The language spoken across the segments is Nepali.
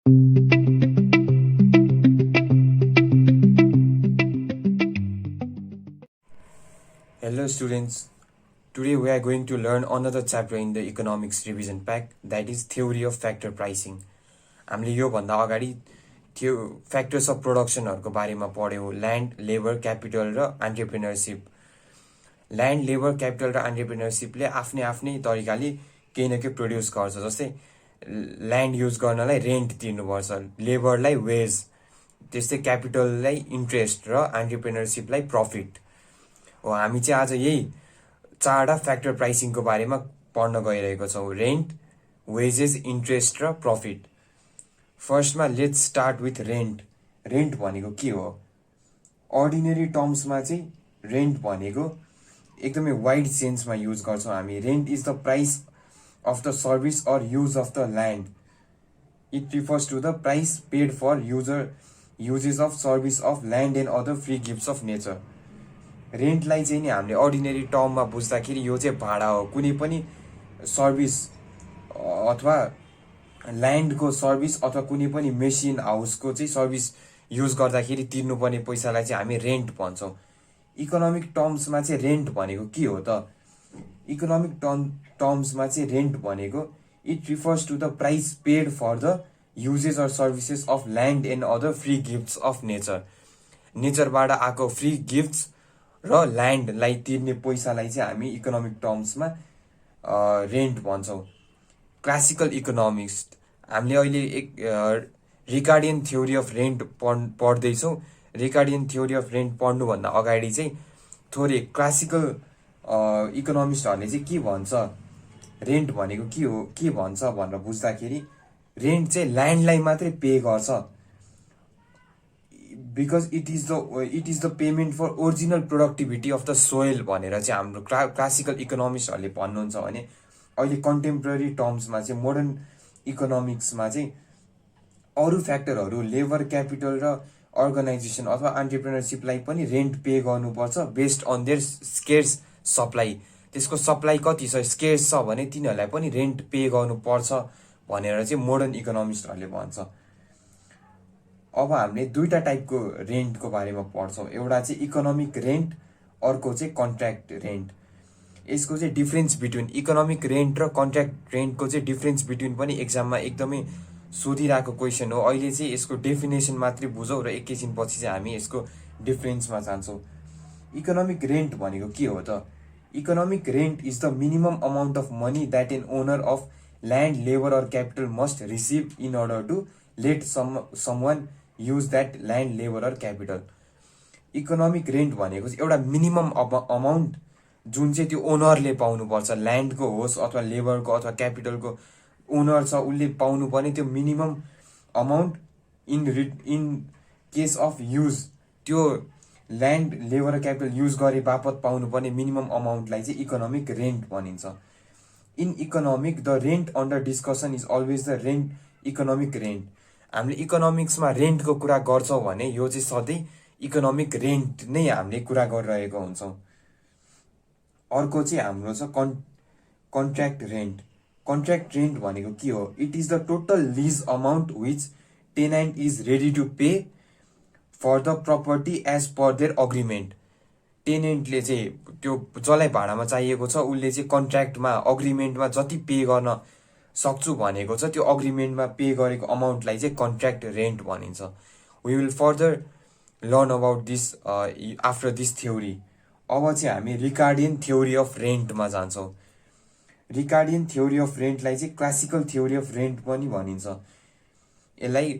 Hello students, today we are going to learn another chapter in the economics revision pack, that is theory of factor pricing. हामीले यो भन्दा अगाडि थियो फ्याक्टर्स अफ प्रोडक्सनहरुको बारेमा पढ्यौं, ल्यान्ड, लेबर, क्यापिटल र एन्टरप्रेन्योरशिप। ल्यान्ड, लेबर, क्यापिटल र एन्टरप्रेन्योरशिपले आफ्नै तरिकाले केही न केही प्रोड्युस गर्छ। जस्तै ल्यान्ड युज गर्नलाई रेन्ट तिर्नुपर्छ, लेबरलाई वेज, त्यस्तै क्यापिटललाई इन्ट्रेस्ट र एन्टरप्रेन्योरशिपलाई प्रफिट हो। हामी चाहिँ आज यही चारवटा फ्याक्टर प्राइसिङको बारेमा पढ्न गइरहेको छौँ, रेन्ट, वेजेस, इन्ट्रेस्ट र प्रफिट। फर्स्टमा let's start with rent. Rent भनेको के हो? अर्डिनरी टर्म्समा चाहिँ रेन्ट भनेको एकदमै वाइड सेन्समा युज गर्छौँ हामी। Rent is the price of the service or use of the land. It refers to the price paid for uses of service of land and other free gifts of nature. रेन्टलाई चाहिँ नि हामीले अर्डिनरी टर्ममा बुझ्दाखेरि यो चाहिँ भाडा हो। कुनै पनि सर्भिस अथवा ल्यान्डको सर्भिस अथवा कुनै पनि मेसिन हाउसको चाहिँ सर्भिस युज गर्दाखेरि तिर्नुपर्ने पैसालाई चाहिँ हामी रेन्ट भन्छौँ। इकोनोमिक टर्म्समा चाहिँ रेन्ट भनेको के हो त? इकोनोमिक टर्म्समा चाहिँ रेन्ट भनेको it refers to the price paid for the uses or services of land and other free gifts of nature. नेचरबाट आएको फ्री गिफ्ट्स र ल्यान्डलाई तिर्ने पैसालाई चाहिँ हामी इकोनोमिक टर्म्समा रेन्ट भन्छौँ। क्लासिकल इकोनोमिक्स, हामीले अहिले एक रिकार्डियन थ्योरी अफ रेन्ट पढ्दैछौँ। रिकार्डियन थ्योरी अफ रेन्ट पढ्नुभन्दा अगाडि चाहिँ थोरै क्लासिकल इकोनोमिस्टहरूले चाहिँ के भन्छ, रेन्ट भनेको के हो, के भन्छ भनेर बुझ्दाखेरि रेन्ट चाहिँ ल्यान्डलाई मात्रै पे गर्छ, because it is the payment for original productivity of the soil भनेर चाहिँ हाम्रो क्लासिकल इकोनोमिस्टहरूले भन्नुहुन्छ भने अहिले कन्टेम्पोरेरी टर्म्समा चाहिँ मोडर्न इकोनोमिक्समा चाहिँ अरू फ्याक्टरहरू लेबर, क्यापिटल र अर्गनाइजेसन अथवा एन्टरप्रेन्योरशिपलाई पनि रेन्ट पे गर्नुपर्छ based on their scarce supply. त्यसको सप्लाई कति छ, स्केर्स छ भने तिनीहरूलाई पनि रेन्ट पे गर्नुपर्छ भनेर चाहिँ मोडर्न इकोनोमिस्टहरूले भन्छ। अब हामीले दुईटा टाइपको रेन्टको बारेमा पढ्छौँ, एउटा चाहिँ इकोनोमिक रेन्ट, अर्को चाहिँ कन्ट्र्याक्ट रेन्ट। यसको चाहिँ डिफ्रेन्स बिट्विन इकोनोमिक रेन्ट र कन्ट्र्याक्ट रेन्टको चाहिँ डिफ्रेन्स बिट्विन पनि एक्जाममा एकदमै सोधिरहेको क्वेसन हो। अहिले चाहिँ यसको डेफिनेसन मात्रै बुझौँ र एकैछिनपछि चाहिँ हामी यसको डिफ्रेन्समा जान्छौँ। इकोनोमिक रेन्ट भनेको के हो त? Economic rent is the minimum amount of money that an owner of land, labour or capital must receive in order to let someone use that land, labour or capital. Economic rent भनेको चाहिँ एउटा मिनिमम अमाउन्ट जुन चाहिँ त्यो ओनरले पाउनुपर्छ, ल्यान्डको होस् अथवा लेबरको अथवा क्यापिटलको ओनर छ उसले पाउनुपर्ने त्यो minimum amount in case of use, त्यो ल्यान्ड, लेबर र क्यापिटल युज गरे बापत पाउनुपर्ने मिनिमम अमाउन्टलाई चाहिँ इकोनोमिक रेन्ट भनिन्छ। In economic the rent under discussion is always the rent, economic rent. हामीले इकोनोमिक्समा रेन्टको कुरा गर्छौँ भने यो चाहिँ सधैँ इकोनोमिक रेन्ट नै हामीले कुरा गरिरहेको हुन्छौँ। अर्को चाहिँ हाम्रो छ कन्ट्र्याक्ट रेन्ट। कन्ट्र्याक्ट रेन्ट भनेको के हो? It is the total lease amount which tenant is ready to pay for the property as per their agreement. टेनेन्टले चाहिँ त्यो जसलाई भाडामा चाहिएको छ उसले चाहिँ कन्ट्र्याक्टमा, अग्रिमेन्टमा जति पे गर्न सक्छु भनेको छ त्यो अग्रिमेन्टमा पे गरेको अमाउन्टलाई चाहिँ कन्ट्र्याक्ट रेन्ट भनिन्छ। We will further learn about this after this theory. अब चाहिँ हामी रिकार्डियन थ्योरी अफ रेन्टमा जान्छौँ। रिकार्डियन थ्योरी अफ रेन्टलाई चाहिँ क्लासिकल थ्योरी अफ रेन्ट पनि भनिन्छ। यसलाई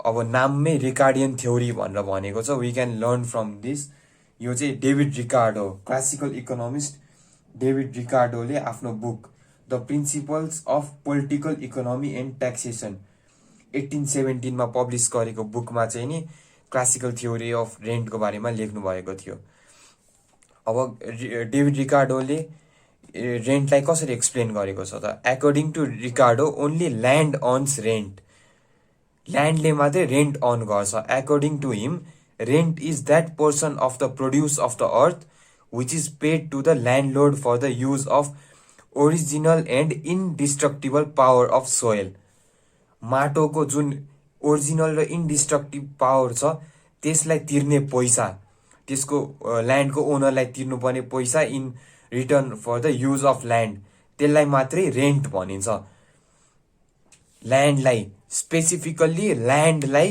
अब नाममै रिकार्डियन थ्योरी भनेर भनेको छ। We can learn from this. यो चाहिँ David Ricardo, classical economist David रिकार्डोले आफ्नो book the principles of political economy and taxation 1817 मा पब्लिस गरेको बुकमा चाहिँ नि क्लासिकल थ्योरी अफ रेन्टको बारेमा लेख्नु भएको थियो। अब डेभिड रिकार्डोले रेन्टलाई कसरी एक्सप्लेन गरेको छ त? According to Ricardo only land earns rent. ल्यान्डले मात्रै रेन्ट अर्न गर्छ। According to him rent is that portion of the produce of the earth which is paid to the landlord for the use of original and indestructible power of soil. माटोको जुन ओरिजिनल र इन्डिस्ट्रक्टिभ पावर छ त्यसलाई तिर्ने पैसा, त्यसको ल्यान्डको ओनरलाई तिर्नुपर्ने पैसा in return for the use of land, त्यसलाई मात्रै रेन्ट भनिन्छ। ल्यान्डलाई स्पेसिफिकल्ली ल्यान्डलाई,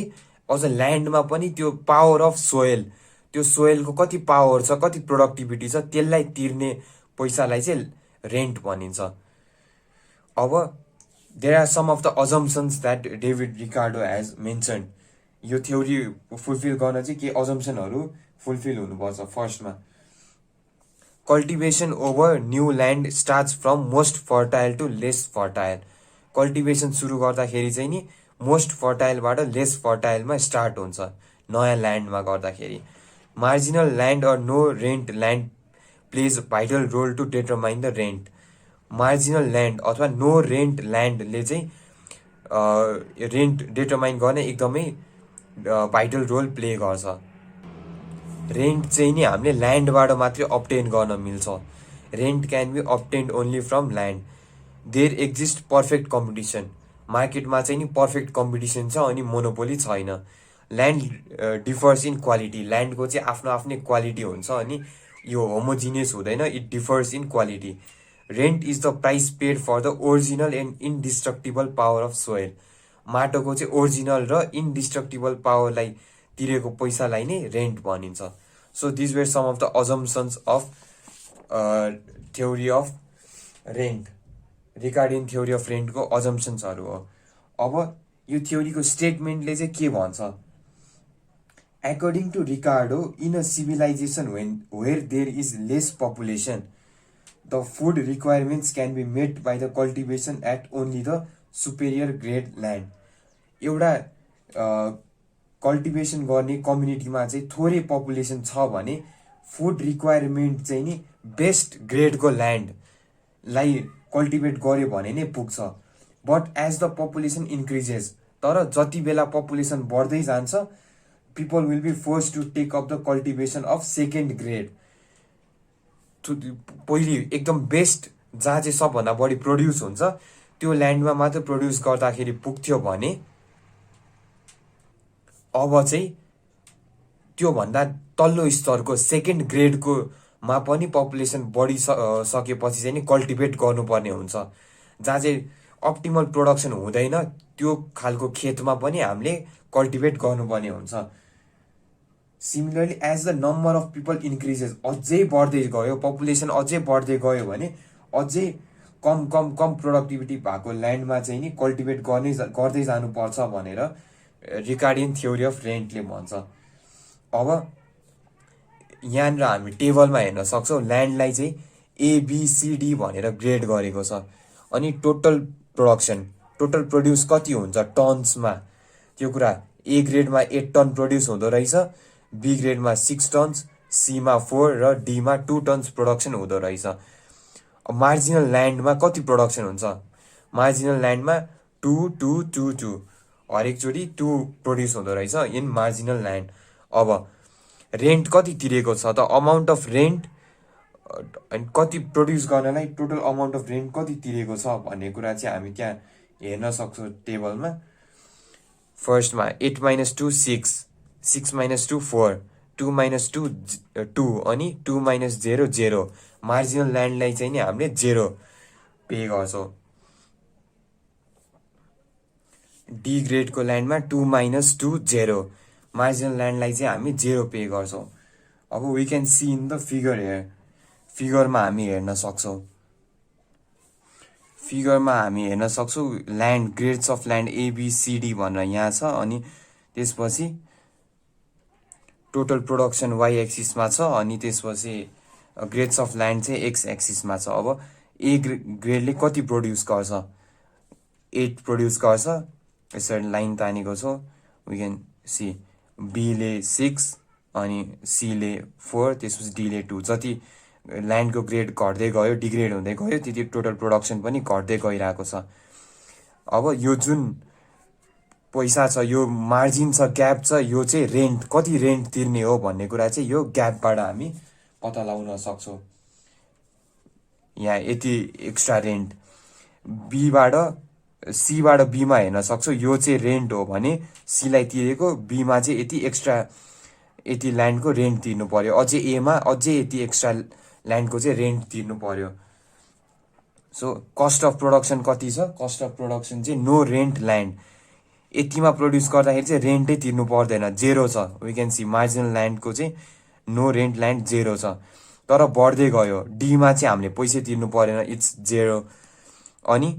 अझ ल्यान्डमा पनि त्यो पावर अफ सोयल, त्यो सोयलको कति पावर छ, कति प्रोडक्टिभिटी छ, त्यसलाई तिर्ने पैसालाई चाहिँ रेन्ट भनिन्छ। अब there are some of the assumptions that David Ricardo has mentioned. यो थ्योरी फुलफिल गर्न चाहिँ के अजम्पसनहरू फुलफिल हुनुपर्छ। फर्स्टमा, cultivation over new land starts from most fertile to less fertile. Cultivation सुरु गर्दाखेरि चाहिँ नि मोस्ट फर्टाइलबाट लेस फर्टाइलमा स्टार्ट हुन्छ नयाँ ल्यान्डमा गर्दाखेरि। Marginal land or no rent land plays vital role to determine the rent. Marginal land अथवा नो रेन्ट ल्यान्डले चाहिँ रेन्ट डिटरमाइन गर्न एकदमै भाइटल रोल प्ले गर्छ। रेन्ट चाहिँ नि हामीले ल्यान्डबाट मात्रै अब्टेन गर्न मिल्छ। Rent can be obtained only from land. There exist perfect competition. मार्केटमा चाहिँ नि पर्फेक्ट कम्पिटिसन छ अनि मोनोपोली छैन। Land differs in quality. ल्यान्डको चाहिँ आफ्नो आफ्नै क्वालिटी हुन्छ अनि यो होमोजिनियस हुँदैन, it differs in quality. Rent is the price paid for the original and indestructible power of soil. माटोको चाहिँ ओरिजिनल र इन्डिस्ट्रक्टिबल पावरलाई तिरेको पैसालाई नै रेन्ट भनिन्छ। So this were some of the assumptions of theory of rent. Ricardian theory अफ रेन्टको अजम्पसन्सहरू हो। अब यो थ्योरीको स्टेटमेन्टले चाहिँ के भन्छ? According to Ricardo, in a civilization where there is less population, the food requirements can be met by the cultivation at only the superior grade land. एउटा कल्टिभेसन गर्ने कम्युनिटीमा चाहिँ थोरै पपुलेसन छ भने फुड रिक्वायरमेन्ट चाहिँ नि बेस्ट ग्रेडको ल्यान्डलाई कल्टिभेट गर्यो भने नै पुग्छ। But as the population increases, तर जति बेला पपुलेसन बढ्दै जान्छ, people will be forced to take up the cultivation of second grade. पहिली एकदम बेस्ट जहाँ चाहिँ सबभन्दा बढी प्रोड्युस हुन्छ त्यो ल्यान्डमा मात्र प्रोड्युस गर्दाखेरि पुग्थ्यो भने अब चाहिँ त्योभन्दा तल्लो स्तरको सेकेन्ड ग्रेडको मा पनि पपुलेसन बढी सकेपछि चाहिँ नि कल्टिभेट गर्नुपर्ने हुन्छ। जहाँ चाहिँ अप्टिमल प्रोडक्सन हुँदैन त्यो खालको खेतमा पनि हामीले कल्टिभेट गर्नुपर्ने हुन्छ। Similarly as the number of people increases, अझै बढ्दै गयो पपुलेसन, अझै बढ्दै गयो भने अझै कम प्रोडक्टिभिटी भएको ल्यान्डमा चाहिँ नि कल्टिभेट गर्दै जानुपर्छ भनेर रिकार्डियन थ्योरी अफ रेन्टले भन्छ। अब यहाँनिर हामी टेबलमा हेर्न सक्छौँ ल्यान्डलाई चाहिँ एबिसिडी भनेर ग्रेड गरेको छ। अनि टोटल प्रोड्युस कति हुन्छ टन्समा, त्यो कुरा ए ग्रेडमा 8 टन प्रोड्युस हुँदो रहेछ, बी ग्रेडमा 6 टन्स, सीमा 4 र डीमा 2 टन्स प्रोडक्सन हुँदो रहेछ। मार्जिनल ल्यान्डमा कति प्रोडक्सन हुन्छ? मार्जिनल ल्यान्डमा 2 हरेकचोटि 2 प्रोड्युस हुँदो रहेछ इन मार्जिनल ल्यान्ड। अब रेन्ट कति तिरेको छ त? अमाउन्ट अफ रेन्ट अनि कति प्रोड्युस गर्नलाई टोटल अमाउन्ट अफ रेन्ट कति तिरेको छ भन्ने कुरा चाहिँ हामी त्यहाँ हेर्न सक्छौँ टेबलमा। फर्स्टमा 8 - 2 6, 6 - 2 4, 2 - 2 2 अनि 2 - 0 0। मार्जिनल ल्यान्डलाई चाहिँ नि हामीले 0 पे गर्छौँ। डी ग्रेडको ल्यान्डमा 2 - 2 0, मार्जिनल ल्यान्डलाई चाहिँ हामी 0 पे गर्छौँ। अब we can see in the figure here, फिगरमा हामी हेर्न सक्छौँ। फिगरमा हामी हेर्न सक्छौँ land grades of land A B C D भनेर यहाँ छ अनि त्यसपछि टोटल प्रोडक्सन वाइ एक्सिसमा छ अनि त्यसपछि ग्रेड्स अफ ल्यान्ड चाहिँ एक्स एक्सिसमा छ। अब ए ग्रेडले कति प्रोड्युस गर्छ? 8 प्रोड्युस गर्छ, यसरी लाइन तानेको छ वी क्यान सी। बीले 6 अनि सीले 4, त्यसपछि डीले 2। जति ल्यान्डको ग्रेड घट्दै गयो, डिग्रेड हुँदै गयो, त्यति टोटल प्रोडक्सन पनि घट्दै गइरहेको छ। अब यो जुन पैसा छ, यो मार्जिन छ, ग्याप छ, यो चाहिँ रेन्ट, कति रेन्ट तिर्ने हो भन्ने कुरा चाहिँ यो ग्यापबाट हामी पत्ता लगाउन सक्छौँ। यहाँ यति एक्स्ट्रा रेन्ट बीबाट सीबाट बीमा हेर्न सक्छौ यो चाहिँ रेन्ट हो भने सीलाई तिरेको बीमा चाहिँ यति एक्स्ट्रा यति ल्यान्डको रेन्ट तिर्नु पर्यो अझै एमा अझै यति एक्स्ट्रा ल्यान्डको चाहिँ रेन्ट तिर्नु पर्यो सो कस्ट अफ प्रोडक्सन कति छ कस्ट अफ प्रोडक्सन चाहिँ नो रेन्ट ल्यान्ड यतिमा प्रोड्युस गर्दाखेरि चाहिँ रेन्टै तिर्नु पर्दैन जेरो छ वी क्यान सी मार्जिनल ल्यान्डको चाहिँ नो रेन्ट ल्यान्ड जेरो छ तर बढ्दै गयो डीमा चाहिँ हामीले पैसा तिर्नु परेन इट्स जेरो अनि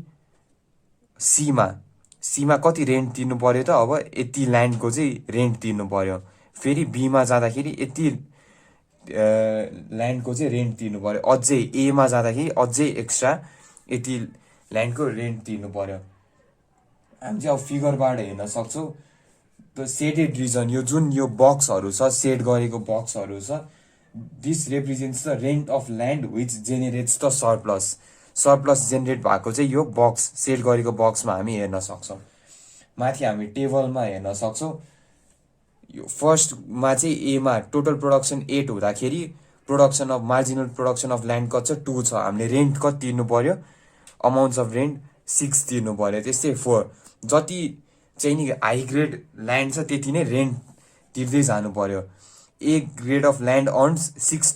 सीमा कति रेन्ट तिर्नु पर्यो त अब यति ल्यान्डको चाहिँ रेन्ट तिर्नु पर्यो फेरि बीमा जाँदाखेरि यति ल्यान्डको चाहिँ रेन्ट तिर्नु पर्यो अझै एमा जाँदाखेरि अझै एक्स्ट्रा यति ल्यान्डको रेन्ट तिर्नु पर्यो हामी चाहिँ अब फिगरबाट हेर्न सक्छौँ द सेडेड रिजन यो जुन यो बक्सहरू छ सेड गरेको बक्सहरू छ this represents the rent of land which generates the surplus generate भएको चाहिँ यो बक्स सेड गरेको बक्समा हामी हेर्न सक्छौँ माथि हामी टेबलमा हेर्न सक्छौँ यो फर्स्टमा चाहिँ एमा टोटल प्रोडक्सन 8 हुँदाखेरि production of marginal production of land कति छ 2 छ हामीले रेन्ट कति तिर्नु पर्यो अमाउन्ट्स अफ रेन्ट 6 तिर्नु पर्यो त्यस्तै 4 जति चाहिँ नि हाई ग्रेड ल्यान्ड छ त्यति नै रेन्ट तिर्दै जानु पर्यो A grade of land earns 6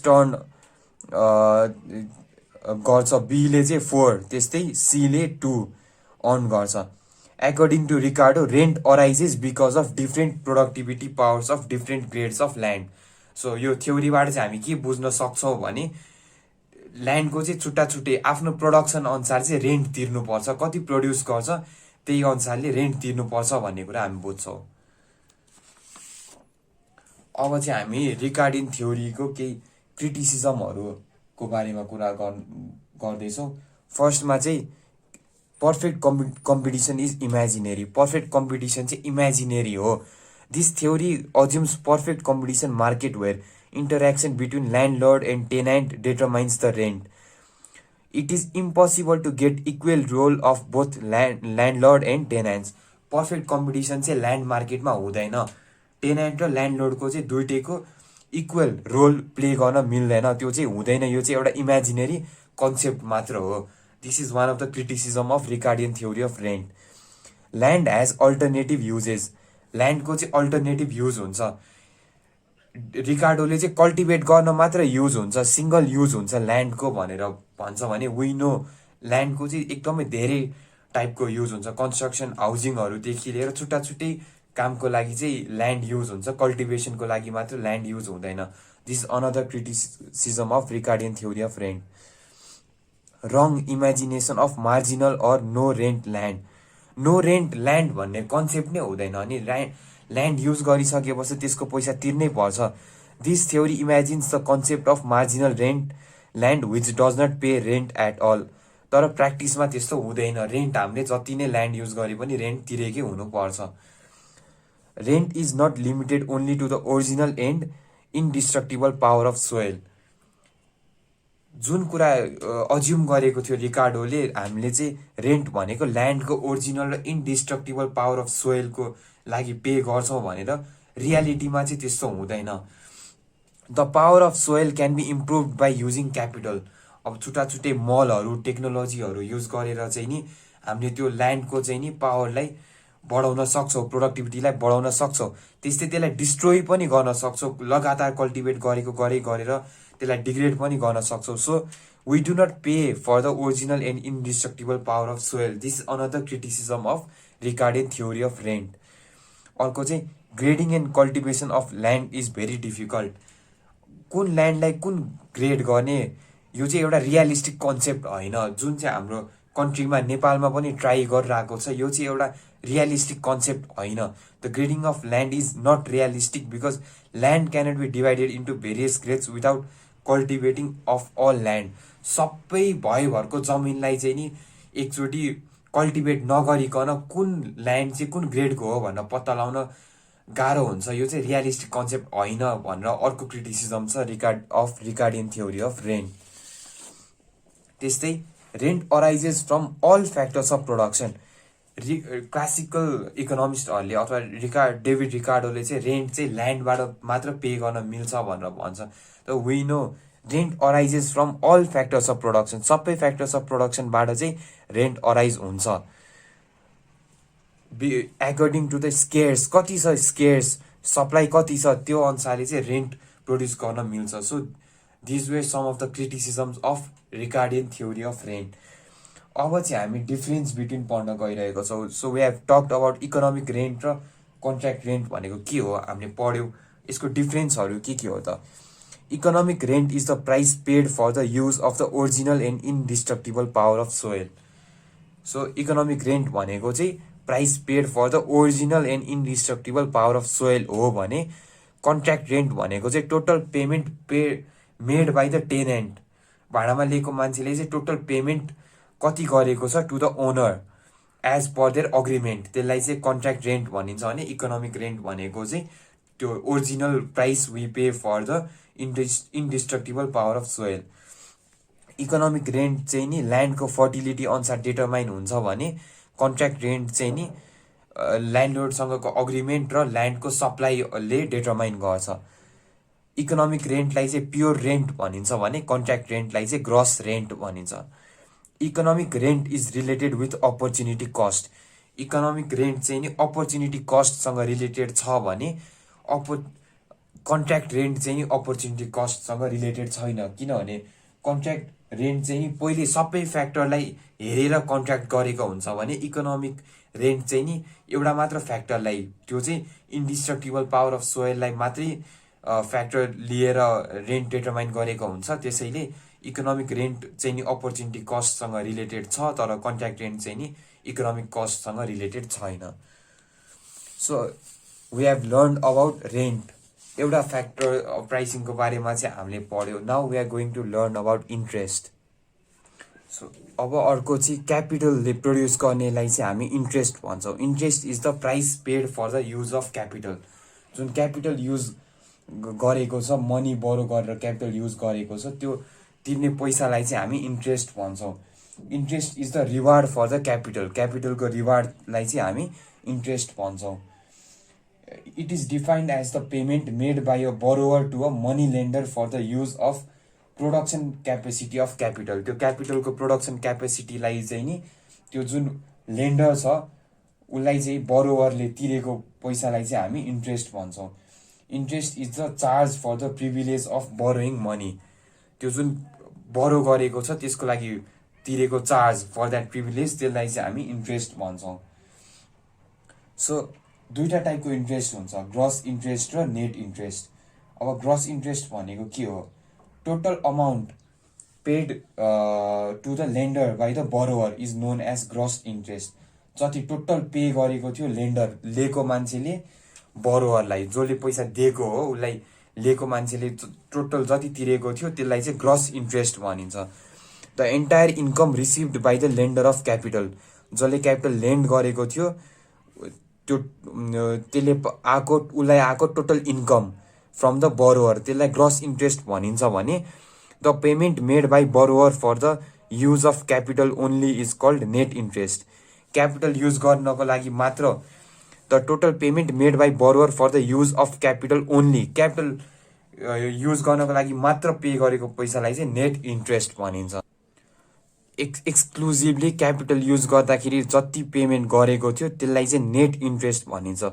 ton गर्छ बीले चाहिँ 4 त्यस्तै सीले 2 अर्न गर्छ according to Ricardo rent arises because of different productivity powers of different grades of land so यो थ्योरीबाट चाहिँ हामी के बुझ्न सक्छौँ भने ल्यान्डको चाहिँ छुट्टा छुट्टै आफ्नो प्रोडक्सन अनुसार चाहिँ रेन्ट तिर्नुपर्छ कति प्रोड्युस गर्छ त्यही अनुसारले रेन्ट तिर्नुपर्छ भन्ने कुरा हामी बुझ्छौँ अब चाहिँ हामी रिकार्डियन थ्योरीको केही क्रिटिसिजमहरूको बारेमा कुरा गर्दैछौँ फर्स्टमा चाहिँ perfect competition is imaginary perfect competition चाहिँ इमेजिनेरी हो this theory assumes perfect competition market where interaction between landlord and tenant determines the rent. It is impossible to get equal role of both landlord and tenants. Perfect competition चाहिँ ल्यान्ड मार्केटमा हुँदैन टेनेन्ट र ल्यान्डलोर्डको चाहिँ दुईटैको इक्वल रोल प्ले गर्न मिल्दैन त्यो चाहिँ हुँदैन यो चाहिँ एउटा इमेजिनेरी कन्सेप्ट मात्र हो this is one of the criticism of Ricardian theory of rent land has alternative uses ल्यान्डको चाहिँ अल्टरनेटिभ युज हुन्छ रिकार्डोले चाहिँ कल्टिभेट गर्न मात्र युज हुन्छ सिंगल युज हुन्छ ल्यान्डको भनेर भन्छ भने वी नो ल्यान्डको चाहिँ एकदमै धेरै टाइपको युज हुन्छ कन्स्ट्रक्सन हाउसिङहरूदेखि लिएर छुट्टा छुट्टै कामको लागि चाहिँ ल्यान्ड युज हुन्छ कल्टिभेसनको लागि मात्र ल्यान्ड युज हुँदैन this another criticism of Ricardian theory of rent wrong imagination of marginal or no rent land भन्ने कन्सेप्ट नै हुँदैन अनि ल्यान्ड युज गरिसकेपछि त्यसको पैसा तिर्नै पर्छ this theory imagines the concept of marginal rent land which does not pay rent at all तर प्र्याक्टिसमा त्यस्तो हुँदैन रेन्ट हामीले जति नै ल्यान्ड युज गरे पनि रेन्ट तिरेकै हुनुपर्छ rent is not limited only to the original and indestructible power of soil जुन कुरा अज्युम गरेको थियो रिकार्डोले हामीले चाहिँ रेन्ट भनेको ल्यान्डको ओरिजिनल र इन्डिस्ट्रक्टिबल पावर अफ सोइलको लागि पे गर्छौँ भनेर रियालिटीमा चाहिँ त्यस्तो हुँदैन the power of soil can be improve by using capital अब छुट्टा छुट्टै मलहरू टेक्नोलोजीहरू युज गरेर चाहिँ नि हामीले त्यो ल्यान्डको चाहिँ नि पावरलाई बढाउन सक्छौँ प्रोडक्टिभिटीलाई बढाउन सक्छौँ त्यस्तै त्यसलाई डिस्ट्रोय पनि गर्न सक्छौँ लगातार कल्टिभेट गरेर त्यसलाई डिग्रेड पनि गर्न सक्छौँ so we do not pay for the original and indestructible power of soil this another criticism of Ricardian theory of rent अर्को चाहिँ grading and cultivation of land is very difficult कुन ल्यान्डलाई कुन ग्रेड गर्ने यो चाहिँ एउटा रियलिस्टिक कन्सेप्ट होइन जुन चाहिँ हाम्रो कन्ट्रीमा नेपालमा पनि ट्राई गरिरहेको छ यो चाहिँ एउटा रियलिस्टिक कन्सेप्ट होइन the grading of land is not realistic because land cannot be divided into various grades without cultivating of all land सबै भयभरको जमिनलाई चाहिँ नि एकचोटि कल्टिभेट नगरिकन कुन ल्यान्ड चाहिँ कुन ग्रेडको हो भनेर पत्ता लगाउन गाह्रो हुन्छ यो चाहिँ रियलिस्टिक कन्सेप्ट होइन भनेर अर्को क्रिटिसिजम छ रिकार्डियन थ्योरी अफ रेन्ट त्यस्तै rent arises from all factors of production classical इकोनोमिस्टहरूले अथवा डेभिड रिकार्डोले चाहिँ रेन्ट चाहिँ ल्यान्डबाट मात्र पे गर्न मिल्छ भनेर भन्छ त we know rent arises from all factors of production, सबै फ्याक्टर्स अफ प्रोडक्सनबाट चाहिँ रेन्ट अराइज हुन्छ एकर्डिङ टु द स्केयर्स, कति छ स्केयर्स, सप्लाई कति छ, त्यो अनुसारले चाहिँ रेन्ट प्रोड्युस गर्न मिल्छ। So this way some of the criticisms of Ricardian theory of rent. अब चाहिँ हामी डिफ्रेन्स बिट्विन पढ्न गइरहेको छौँ। So we have talked about economic rent र कन्ट्र्याक्ट रेन्ट भनेको के हो हामीले पढ्यौँ। यसको डिफ्रेन्सहरू के हो त? Economic rent is the price paid for the use of the original and indestructible power of soil. So economic rent भनेको चाहिँ price paid for the original and indestructible power of soil हो भने कन्ट्र्याक्ट रेन्ट भनेको चाहिँ total payment made by the tenant, भाडामा लिएको मान्छेले चाहिँ टोटल पेमेन्ट कति गरेको छ to the owner as per their agreement, त्यसलाई चाहिँ कन्ट्र्याक्ट रेन्ट भनिन्छ भने इकोनोमिक रेन्ट भनेको चाहिँ त्यो original price we pay for the indestructible power of soil. Economic rent चाहिँ नि ल्यान्डको फर्टिलिटी अनुसार डिटरमाइन हुन्छ भने कन्ट्र्याक्ट रेन्ट चाहिँ नि ल्यान्डलोडसँगको अग्रिमेन्ट र ल्यान्डको सप्लाईले डिटरमाइन गर्छ। इकोनोमिक रेन्टलाई चाहिँ प्योर रेन्ट भनिन्छ भने कन्ट्र्याक्ट रेन्टलाई चाहिँ ग्रस रेन्ट भनिन्छ। Economic rent is related with opportunity cost. Economic rent चाहिँ नि अपर्च्युनिटी कस्टसँग रिलेटेड छ भने कन्ट्र्याक्ट रेन्ट चाहिँ नि अपर्च्युनिटी कस्टसँग रिलेटेड छैन, किनभने कन्ट्र्याक्ट रेन्ट चाहिँ पहिले सबै फ्याक्टरलाई हेरेर कन्ट्र्याक्ट गरेको हुन्छ भने इकोनोमिक रेन्ट चाहिँ नि एउटा मात्र फ्याक्टरलाई, त्यो चाहिँ इन्डिस्ट्रक्टिबल पावर अफ सोयललाई मात्रै फ्याक्टर लिएर रेन्ट डिटरमाइन गरेको हुन्छ। त्यसैले इकोनोमिक रेन्ट चाहिँ नि अपर्च्युनिटी कस्टसँग रिलेटेड छ, तर कन्ट्र्याक्ट रेन्ट चाहिँ नि इकोनोमिक कस्टसँग रिलेटेड छैन। So we have learn about rent, एउटा फ्याक्टर प्राइसिङको बारेमा चाहिँ हामीले पढ्यौँ। Now we are going to learn about interest. So अब अर्को चाहिँ क्यापिटलले प्रड्युस गर्नेलाई चाहिँ हामी इन्ट्रेस्ट भन्छौँ। Interest is the price paid for the use of capital. जुन क्यापिटल युज गरेको छ, मनी बरो गरेर क्यापिटल युज गरेको छ, त्यो तिर्ने पैसालाई चाहिँ हामी इन्ट्रेस्ट भन्छौँ। Interest is the reward for the capital, क्यापिटलको रिवार्डलाई चाहिँ हामी इन्ट्रेस्ट भन्छौँ। It is defined as the payment made by a borrower to a money lender for the use of production capacity of capital। त्यो क्यापिटलको प्रोडक्सन क्यापेसिटीलाई चाहिँ नि त्यो जुन लेन्डर छ उसलाई चाहिँ बरोवरले तिरेको पैसालाई चाहिँ हामी इन्ट्रेस्ट भन्छौँ। Interest is the charge for the privilege of borrowing money. त्यो जुन बरो गरेको छ त्यसको लागि तिरेको चार्ज फर द्याट प्रिभिलेज, त्यसलाई चाहिँ हामी इन्ट्रेस्ट भन्छौँ। सो दुईवटा टाइपको इन्ट्रेस्ट हुन्छ, ग्रस इन्ट्रेस्ट र नेट इन्ट्रेस्ट। अब ग्रस इन्ट्रेस्ट भनेको के हो? Total amount paid to the lender by the borrower is known as gross interest. जति टोटल पे गरेको थियो लेन्डर, लिएको मान्छेले बरोवरलाई, जसले पैसा दिएको हो उसलाई लिएको मान्छेले टोटल जति तिरेको थियो त्यसलाई चाहिँ ग्रस इन्ट्रेस्ट भनिन्छ। The entire income received by the lender of capital, जसले क्यापिटल लेन्ड गरेको थियो त्यो त्यसले आएको उसलाई आएको total income from the borrower, त्यसलाई ग्रस इन्ट्रेस्ट भनिन्छ भने the payment made by borrower for the use of capital only is called net interest. Capital use गर्नको लागि मात्र, the total payment made by borrower for the use of capital only, capital use गर्नको लागि मात्र पे गरेको पैसालाई चाहिँ नेट इन्ट्रेस्ट भनिन्छ। एक्सक्लुजिभली क्यापिटल युज गर्दाखेरि जति पेमेन्ट गरेको थियो त्यसलाई चाहिँ नेट इन्ट्रेस्ट भनिन्छ।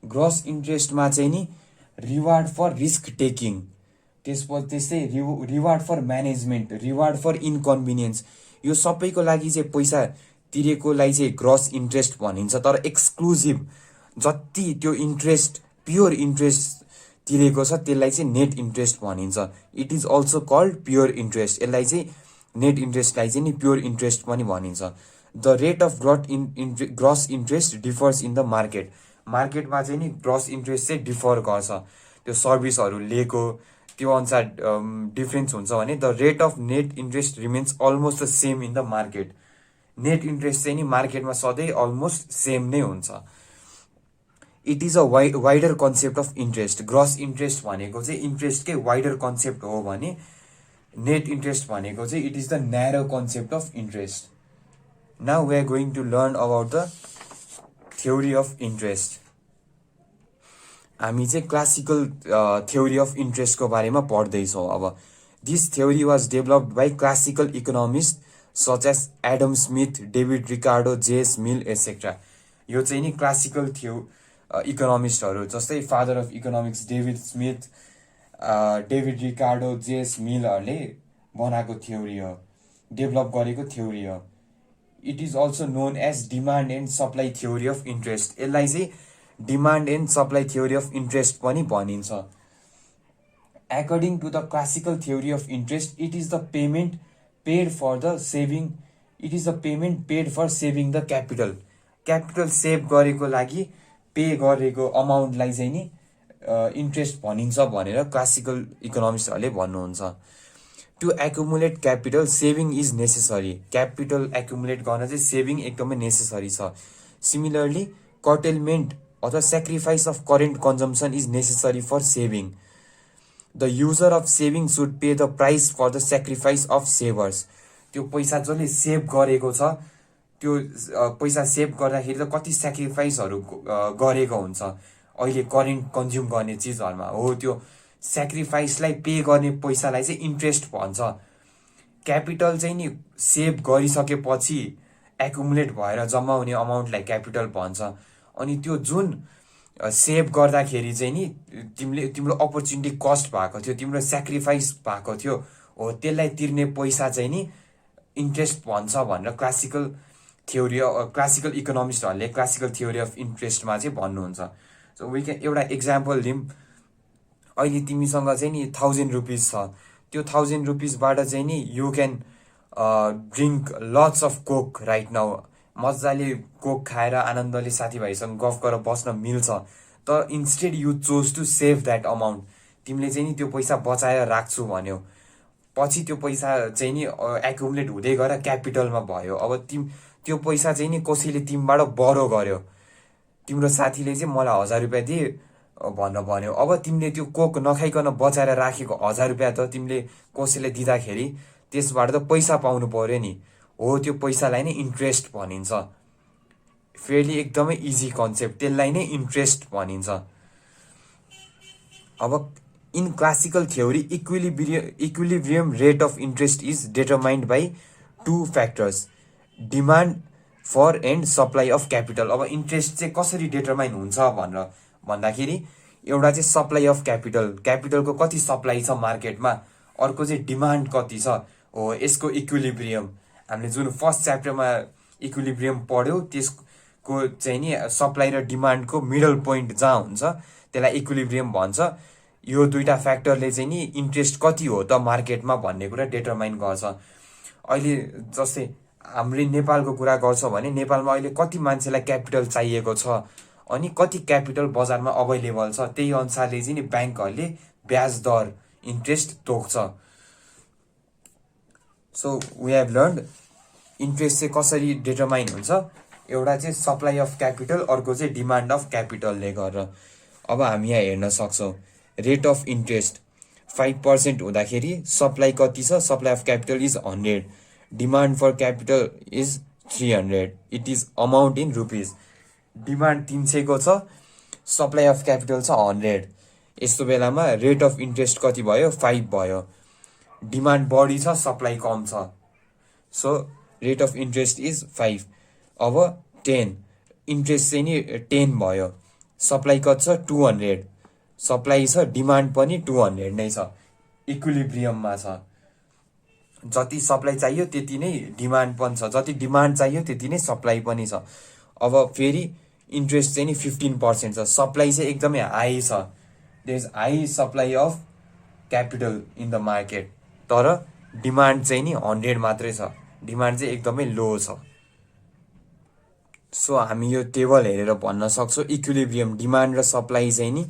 ग्रस इन्ट्रेस्टमा चाहिँ नि रिवार्ड फर रिस्क टेकिङ, त्यस्तै reward for management, reward for inconvenience, यो सबैको लागि चाहिँ पैसा तिरेकोलाई चाहिँ ग्रस इन्ट्रेस्ट भनिन्छ। तर एक्सक्लुजिभ जति त्यो इन्ट्रेस्ट प्योर इन्ट्रेस्ट तिरेको छ त्यसलाई चाहिँ नेट इन्ट्रेस्ट भनिन्छ। It is also called pure interest. यसलाई चाहिँ नेट इन्ट्रेस्टलाई चाहिँ नि प्योर इन्ट्रेस्ट पनि भनिन्छ। The rate of gross interest differs in the market. मार्केटमा चाहिँ नि ग्रस इन्ट्रेस्ट चाहिँ डिफर गर्छ, त्यो सर्भिसहरू लिएको त्यो अनुसार डिफ्रेन्स हुन्छ भने the rate of net interest remains almost the same in the market. Net interest चाहिँ नि मार्केटमा सधैँ अलमोस्ट सेम नै हुन्छ। It is a wider concept of interest. Gross interest भनेको चाहिँ इन्ट्रेस्टकै वाइडर कन्सेप्ट हो भने नेट इन्ट्रेस्ट भनेको चाहिँ it is the narrow concept of interest. Now we are going to learn about the theory of interest. हामी चाहिँ क्लासिकल थ्योरी अफ इन्ट्रेस्टको बारेमा पढ्दैछौँ। अब this theory was developed by classical economist such as Adam Smith, David Ricardo, J S Mill etcetera. यो चाहिँ नि क्लासिकल इकोनोमिस्टहरू जस्तै father of economics David Smith, David Ricardo, J S मिलहरूले बनाएको थ्योरी हो, डेभलप गरेको थ्योरी हो। It is also known as demand and supply theory of interest. यसलाई चाहिँ demand and supply theory of interest पनि भनिन्छ। According to the classical theory of interest, it is the payment paid for saving the capital. Capital save गरेको लागि पे गरेको अमाउन्टलाई चाहिँ नि इन्ट्रेस्ट भनिन्छ भनेर क्लासिकल इकोनोमिस्टहरूले भन्नुहुन्छ। To accumulate capital saving is necessary. Capital accumulate गर्न चाहिँ सेभिङ एकदमै नेसेसरी छ। सिमिलरली कर्टेलमेन्ट अथवा sacrifice of current consumption is necessary for saving. The user of saving should pay the price for the sacrifice of savers. त्यो पैसा जसले सेभ गरेको छ त्यो पैसा सेभ गर्दाखेरि त कति सेक्रिफाइसहरू गरेको हुन्छ अहिले करेन्ट कन्ज्युम गर्ने चिजहरूमा, हो त्यो सेक्रिफाइसलाई पे गर्ने पैसालाई चाहिँ इन्ट्रेस्ट भन्छ। क्यापिटल चाहिँ नि सेभ गरिसकेपछि एक्युमुलेट भएर जम्मा हुने अमाउन्टलाई क्यापिटल भन्छ। अनि त्यो जुन सेभ गर्दाखेरि चाहिँ नि तिम्रो अपर्च्युनिटी कस्ट भएको थियो, तिम्रो सेक्रिफाइस भएको थियो, हो त्यसलाई तिर्ने पैसा चाहिँ नि इन्ट्रेस्ट भन्छ भनेर क्लासिकल इकोनोमिस्टहरूले क्लासिकल थ्योरी अफ इन्ट्रेस्टमा चाहिँ भन्नुहुन्छ। सो वी क्यान एउटा इक्जाम्पल लिउँ। अहिले तिमीसँग चाहिँ नि 1000 रुपिस छ, त्यो 1000 रुपिसबाट चाहिँ नि you can drink lots of coke right now. मजाले कोक खाएर आनन्दले साथीभाइसँग गफ गरेर बस्न मिल्छ। तर instead you choose to save that amount. तिमीले चाहिँ नि त्यो पैसा बचाएर राख्छु भन्यो, पछि त्यो पैसा चाहिँ नि एक्युमुलेट हुँदै गएर क्यापिटलमा भयो। अब त्यो पैसा चाहिँ नि कसैले तिमीबाट बरो गर्यो, तिम्रो साथीले चाहिँ मलाई 1000 रुपियाँ दिए भनेर भन्यो। अब तिमीले त्यो कोक नखाइकन बचाएर राखेको 1000 रुपियाँ त तिमीले कसैले दिँदाखेरि त्यसबाट त पैसा पाउनु पर्यो नि, हो त्यो पैसालाई नै इन्ट्रेस्ट भनिन्छ। फेयरली एकदमै इजी कन्सेप्ट, त्यसलाई नै इन्ट्रेस्ट भनिन्छ। अब in classical theory equilibrium rate of interest is determined by 2 factors, demand for and supply of capital. अब इन्ट्रेस्ट चाहिँ कसरी डिटरमाइन हुन्छ भनेर भन्दाखेरि एउटा चाहिँ सप्लाई अफ क्यापिटलको कति सप्लाई छ मार्केटमा, अर्को चाहिँ डिमान्ड कति छ, हो यसको इक्विलिब्रियम। हामीले जुन फर्स्ट च्याप्टरमा इक्विलिब्रियम पढ्यौँ त्यसको चाहिँ नि सप्लाई र डिमान्डको मिडल पोइन्ट जहाँ हुन्छ त्यसलाई इक्विलिब्रियम भन्छ। यो दुईटा फ्याक्टरले चाहिँ नि इन्ट्रेस्ट कति हो त मार्केटमा भन्ने कुरा डिटरमाइन गर्छ। अहिले जस्तै हामीले नेपालको कुरा गर्छौँ भने नेपालमा अहिले कति मान्छेलाई क्यापिटल चाहिएको छ अनि कति क्यापिटल बजारमा अभाइलेबल छ, त्यही अनुसारले चाहिँ नि ब्याङ्कहरूले ब्याज दर इन्ट्रेस्ट तोक्छ। So we have learn interest चाहिँ कसरी डिटरमाइन हुन्छ, एउटा चाहिँ सप्लाई अफ क्यापिटल, अर्को चाहिँ डिमान्ड अफ क्यापिटलले गरेर। अब हामी यहाँ हेर्न सक्छौँ रेट अफ इन्ट्रेस्ट 5% हुँदाखेरि सप्लाई कति छ, supply of capital is 100, demand for capital is 300, it is amount in rupees. Demand 300 को छ, सप्लाई अफ क्यापिटल छ 100। यस्तो बेलामा रेट अफ इन्ट्रेस्ट कति भयो, 5 भयो। डिमान्ड बढी छ, सप्लाई कम छ, so rate of interest is 5। अब 10 इन्ट्रेस्ट चाहिँ नि 10 भयो, सप्लाई कति छ 200, सप्लाई छ, डिमान्ड पनि 200 नै छ, इक्विलिब्रियममा छ। जति सप्लाई चाहियो त्यति नै डिमान्ड पनि छ, जति डिमान्ड चाहियो त्यति नै सप्लाई पनि छ। अब फेरि इन्ट्रेस्ट चाहिँ नि 15% छ, सप्लाई चाहिँ एकदमै हाई छ, there is high supply of capital in the market, तर डिमान्ड चाहिँ नि 100 मात्रै छ, डिमान्ड चाहिँ एकदमै लो छ। सो हामी यो टेबल हेरेर भन्न सक्छौँ इक्विलिब्रियम डिमान्ड र सप्लाई चाहिँ नि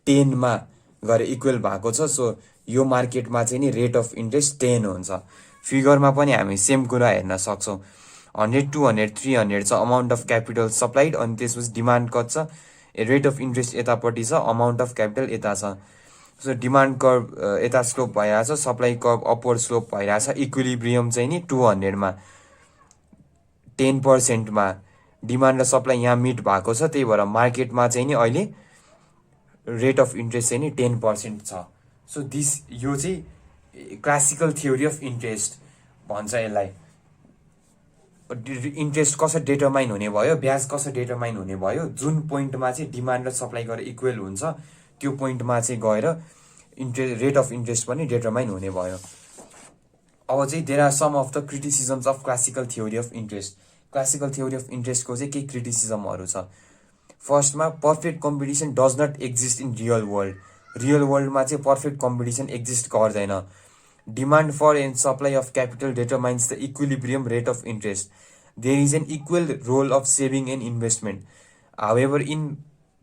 10 मा गएर इक्वल भएको छ। सो यो मार्केटमा चाहिँ नि रेट अफ इन्ट्रेस्ट 10 हुन्छ। फिगरमा पनि हामी सेम कुरा हेर्न सक्छौँ, 100, 200, 300 छ अमाउन्ट अफ क्यापिटल सप्लाइड, अनि त्यसपछि डिमान्ड कति छ, रेट अफ इन्ट्रेस्ट यतापट्टि छ, अमाउन्ट अफ क्यापिटल यता छ। सो डिमान्ड कर्भ यता स्लोप भइरहेछ, सप्लाई कर्भ अपवर्ड स्लोप भइरहेछ। इक्विलिब्रियम चाहिँ नि 200 मा 10% मा डिमान्ड र सप्लाई यहाँ मिट भएको छ, त्यही भएर मार्केटमा चाहिँ नि अहिले रेट अफ इन्ट्रेस्ट चाहिँ नि 10% छ। सो यो चाहिँ क्लासिकल थ्योरी अफ इन्ट्रेस्ट भन्छ यसलाई। इन्ट्रेस्ट कसरी डिटरमाइन हुने भयो, ब्याज कसरी डिटरमाइन हुने भयो, जुन पोइन्टमा चाहिँ डिमान्ड र सप्लाई गरेर इक्वेल हुन्छ त्यो पोइन्टमा चाहिँ गएर रेट अफ इन्ट्रेस्ट पनि डिटरमाइन हुने भयो। अब चाहिँ there are some of the criticisms of classical theory of interest. Classical theory of इन्ट्रेस्टको चाहिँ केही क्रिटिसिजमहरू छ। फर्स्टमा, perfect competition does not exist in real world. Real वर्ल्डमा चाहिँ पर्फेक्ट कम्पिटिसन एक्जिस्ट गर्दैन। Demand for and supply of capital determines the equilibrium rate of interest. There is an equal role of saving and investment. However in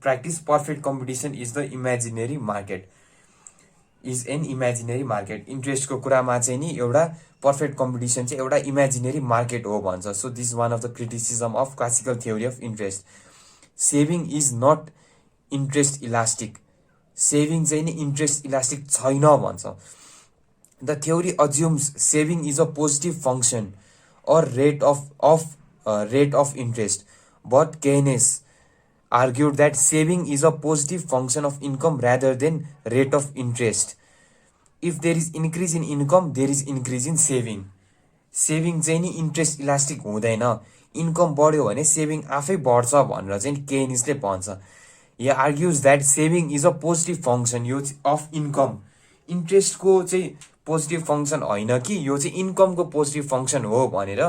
practice perfect competition is the imaginary market, is an imaginary market. इन्ट्रेस्टको कुरामा चाहिँ नि एउटा पर्फेक्ट कम्पिटिसन चाहिँ एउटा इमेजिनेरी मार्केट हो भन्छ। So this one of the criticism of classical theory of interest. Saving is not interest elastic. Saving चाहिँ नि इन्ट्रेस्ट इलास्टिक छैन भन्छ। The theory assumes saving is a positive function or rate of interest, but Keynes argued that saving is a positive function of income rather than rate of interest. If there is increase in income, there is increase in saving. Saving चाहिँ नि इन्ट्रेस्ट इलास्टिक हुँदैन, इन्कम बढ्यो भने सेभिङ आफै बढ्छ भनेर चाहिँ केनिसले भन्छ। या argues that saving is a positive function यो अफ इन्कम। इन्ट्रेस्टको चाहिँ पोजिटिभ फङ्सन होइन कि यो चाहिँ इन्कमको पोजिटिभ फङ्सन हो भनेर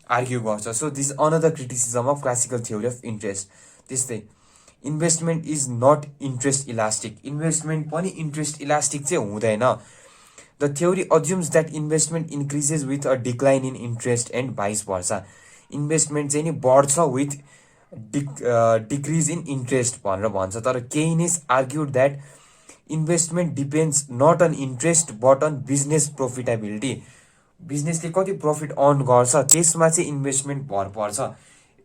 आर्ग्यु गर्छ। So this another criticism of classical theory of interest. त्यस्तै investment is not interest elastic. Investment पनि इन्ट्रेस्ट इलास्टिक चाहिँ हुँदैन। The theory assumes that investment increases with a decline in interest and vice versa. Investment चाहिँ नि बढ्छ विथ डिक्रिज इन इन्ट्रेस्ट भनेर भन्छ। तर Keynes argued that investment depends not on interest but on business profitability. बिजनेसले कति प्रफिट अर्न गर्छ त्यसमा चाहिँ इन्भेस्टमेन्ट भर पर्छ,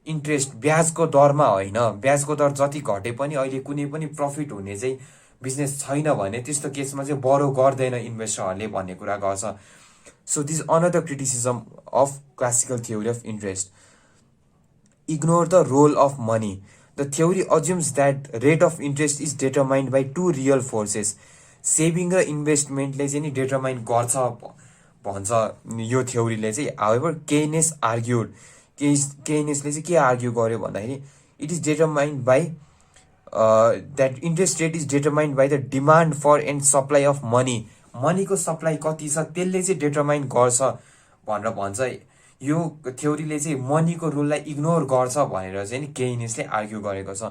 इन्ट्रेस्ट ब्याजको दरमा होइन। ब्याजको दर जति घटे पनि अहिले कुनै पनि प्रफिट हुने चाहिँ बिजनेस छैन भने त्यस्तो केसमा चाहिँ बरो गर्दैन इन्भेस्टरहरूले भन्ने कुरा गर्छ। So this another criticism of classical theory of interest. Ignore the role of money. The theory assumes that rate of interest is determined by two real forces. Saving र इन्भेस्टमेन्टले चाहिँ नि डिटरमाइन गर्छ भन्छ यो थ्योरीले चाहिँ। हाउएभर केइनेस आर्ग्युड, केइनेसले चाहिँ के आर्ग्यु गर्यो भन्दाखेरि it is determined by that interest rate is determined by the demand for and supply of money. मनीको सप्लाई कति छ त्यसले चाहिँ डिटरमाइन गर्छ भनेर भन्छ। यो थ्योरीले चाहिँ मनीको रोललाई इग्नोर गर्छ भनेर चाहिँ नि केइनेसले आर्ग्यु गरेको छ।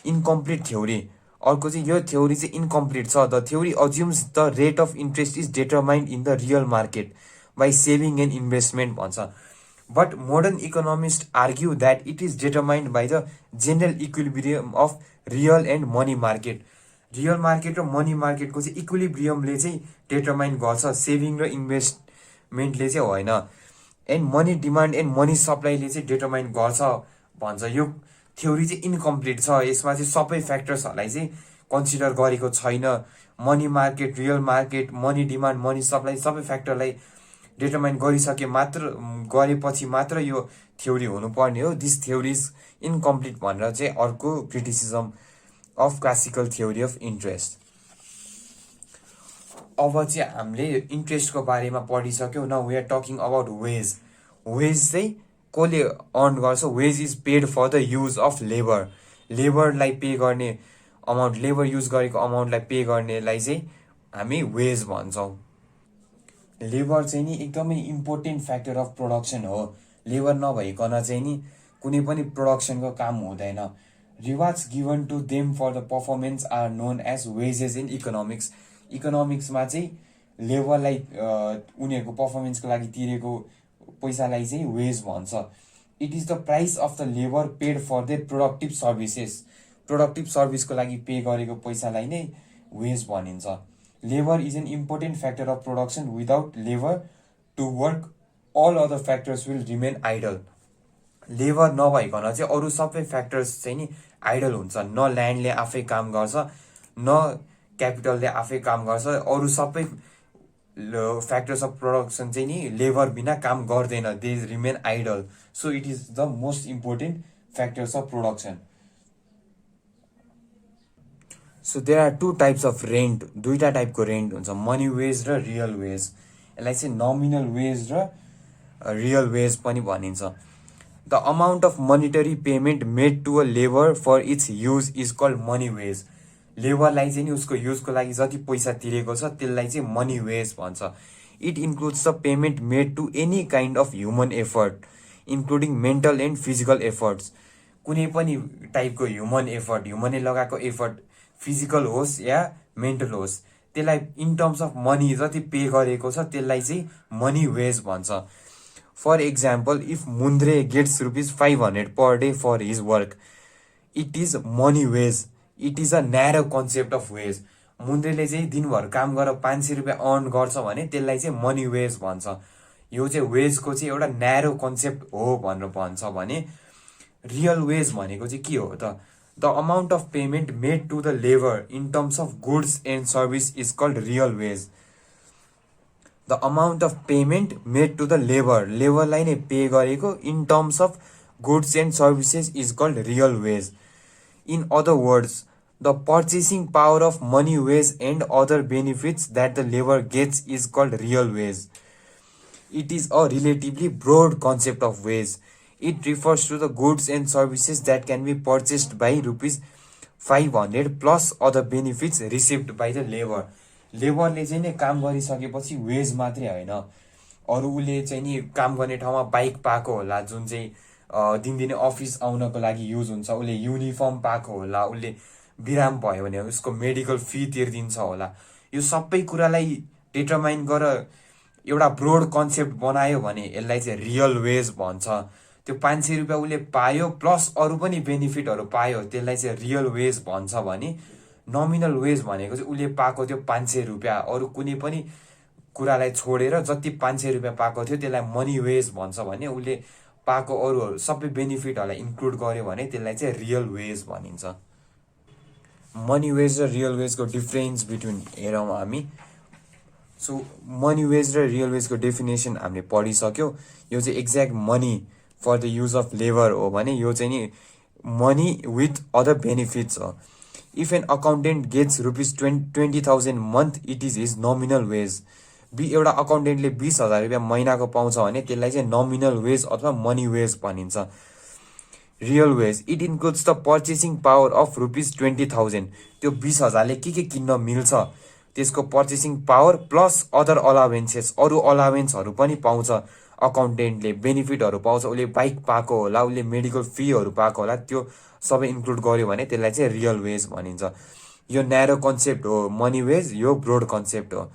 इन्कम्प्लिट थ्योरी, अर्को चाहिँ यो थ्योरी चाहिँ इन्कम्प्लिट छ। The theory assumes the rate of interest is determined in the real market by saving and investment भन्छ। But modern economist argue that it is determined by the general equilibrium of real and money market. Real market र मनी मार्केटको चाहिँ इक्विलिब्रियमले चाहिँ डिटरमाइन गर्छ, सेभिङ र इन्भेस्टमेन्टले चाहिँ होइन। And money demand and money सप्लाईले चाहिँ डिटरमाइन गर्छ भन्छ। यो थ्योरी चाहिँ इन्कम्प्लिट छ, यसमा चाहिँ सबै फ्याक्टर्सहरूलाई चाहिँ कन्सिडर गरेको छैन। Money market, real market, money demand, money supply सबै फ्याक्टरलाई डिटरमाइन गरेपछि मात्र यो थ्योरी हुनुपर्ने हो। दिस थ्योरी इज इन्कम्प्लिट भनेर चाहिँ अर्को criticism of classical theory of interest. अब चाहिँ हामीले इन्ट्रेस्टको बारेमा पढिसक्यौँ। न we are talking about wage. Wage चाहिँ कसले अर्न गर्छ? Wage is paid for the use of labour. लेबरलाई पे गर्ने अमाउन्ट, लेबर युज गरेको अमाउन्टलाई पे गर्नेलाई चाहिँ हामी वेज भन्छौँ। लेबर चाहिँ नि एकदमै इम्पोर्टेन्ट फ्याक्टर अफ प्रोडक्सन हो। लेबर नभइकन चाहिँ नि कुनै पनि प्रोडक्सनको काम हुँदैन। Rewards given to them for the performance are known as wages in economics. इकोनोमिक्समा चाहिँ लेबरलाई उनीहरूको पर्फर्मेन्सको लागि तिरेको पैसालाई चाहिँ वेज भन्छ। It is the price of the labour paid for the productive services. Productive सर्भिसको लागि पे गरेको पैसालाई नै वेज भनिन्छ। Labour is an important factor of production. Without labour to work all other factors will remain idle. लेबर नभइकन चाहिँ अरू सबै फ्याक्टर्स चाहिँ नि आइडल हुन्छ। न ल्यान्डले आफै काम गर्छ, न क्यापिटलले आफै काम गर्छ। अरू सबै फ्याक्टर्स अफ प्रोडक्सन चाहिँ नि लेबर बिना काम गर्दैन, they remain idle. So it is the most important factors of production. So there are two types of rent, दुईटा टाइपको रेन्ट हुन्छ, मनी वेज र रियल वेज। यसलाई चाहिँ नमिनल वेज र रियल वेज पनि भनिन्छ। The amount of monetary payment made to a labour for its use is called money wage. लेबरलाई चाहिँ नि उसको युजको लागि जति पैसा तिरेको छ त्यसलाई चाहिँ मनी वेज भन्छ। It includes the payment made to any kind of human effort including mental and physical efforts. कुनै पनि टाइपको ह्युमनले लगाएको एफर्ट फिजिकल होस् या मेन्टल होस्, त्यसलाई इन टर्म्स अफ मनी जति पे गरेको छ त्यसलाई चाहिँ मनी वेज भन्छ। For example, if Mundre gets ₹500 per day for his work, it is money wage. It is a narrow concept of wage. मुन्द्रेले चाहिँ दिनभर काम गरेर ₹500 अर्न गर्छ भने त्यसलाई चाहिँ मनी वेज भन्छ। यो चाहिँ वेजको चाहिँ एउटा न्यारो कन्सेप्ट हो भनेर भन्छ भने रियल वेज भनेको चाहिँ के हो त? The amount of payment made to the labour in terms of goods and service is called real wage. The amount of payment made to the लेबरलाई नै पे गरेको in terms of goods and services is called real wage. In other words, the purchasing power of money wage and other benefits that the labour gets is called real wage. It is a relatively broad concept of wage. It refers to the goods and services that can be purchased by ₹500 plus other benefits received by the labor. लेबरले चाहिँ नि काम गरिसकेपछि वेज मात्रै होइन, अरू उसले चाहिँ नि काम गर्ने ठाउँमा बाइक पाएको होला जुन चाहिँ दिनदिनै अफिस आउनको लागि युज हुन्छ, उसले युनिफर्म पाएको होला, उसले बिराम भयो भने उसको मेडिकल फी तिर्दिन्छ होला। यो सबै कुरालाई डिटरमाइन गरेर एउटा ब्रोड कन्सेप्ट बनायो भने यसलाई चाहिँ रियल वेज भन्छ। त्यो ₹500 उसले पायो प्लस अरू पनि बेनिफिटहरू पायो, त्यसलाई चाहिँ रियल वेज भन्छ भने नमिनल वेज भनेको चाहिँ उसले पाएको थियो ₹500, अरू कुनै पनि कुरालाई छोडेर जति ₹500 पाएको थियो त्यसलाई मनी वेज भन्छ भने उसले पाएको अरूहरू सबै बेनिफिटहरूलाई इन्क्लुड गर्यो भने त्यसलाई चाहिँ रियल वेज भनिन्छ। मनी वेज र रियल वेजको डिफ्रेन्स बिट्विन हेरौँ हामी। सो मनी वेज र रियल वेजको डेफिनेसन हामीले पढिसक्यो। यो चाहिँ exact money for the use of labour हो भने यो चाहिँ नि मनी विथ अदर बेनिफिट्स हो। If an accountant gets ₹20,000 month, it is his nominal wage. एउटा अकाउन्टेन्टले ₹20,000 महिनाको पाउँछ भने त्यसलाई चाहिँ नमिनल वेज अथवा मनी वेज भनिन्छ। Real wage, it includes the purchasing power of ₹20,000। त्यो 20,000ले के किन्न मिल्छ त्यसको purchasing power plus other allowances, अरू अलावेन्सहरू पनि पाउँछ अकाउन्टेन्टले, बेनिफिटहरू पाउँछ, उसले बाइक पाएको होला, उसले मेडिकल फीहरू पाएको होला, त्यो सबै इन्क्लुड गर्यो भने त्यसलाई चाहिँ रियल वेज भनिन्छ। यो न्यारो कन्सेप्ट हो मनी वेज, यो ब्रोड कन्सेप्ट हो।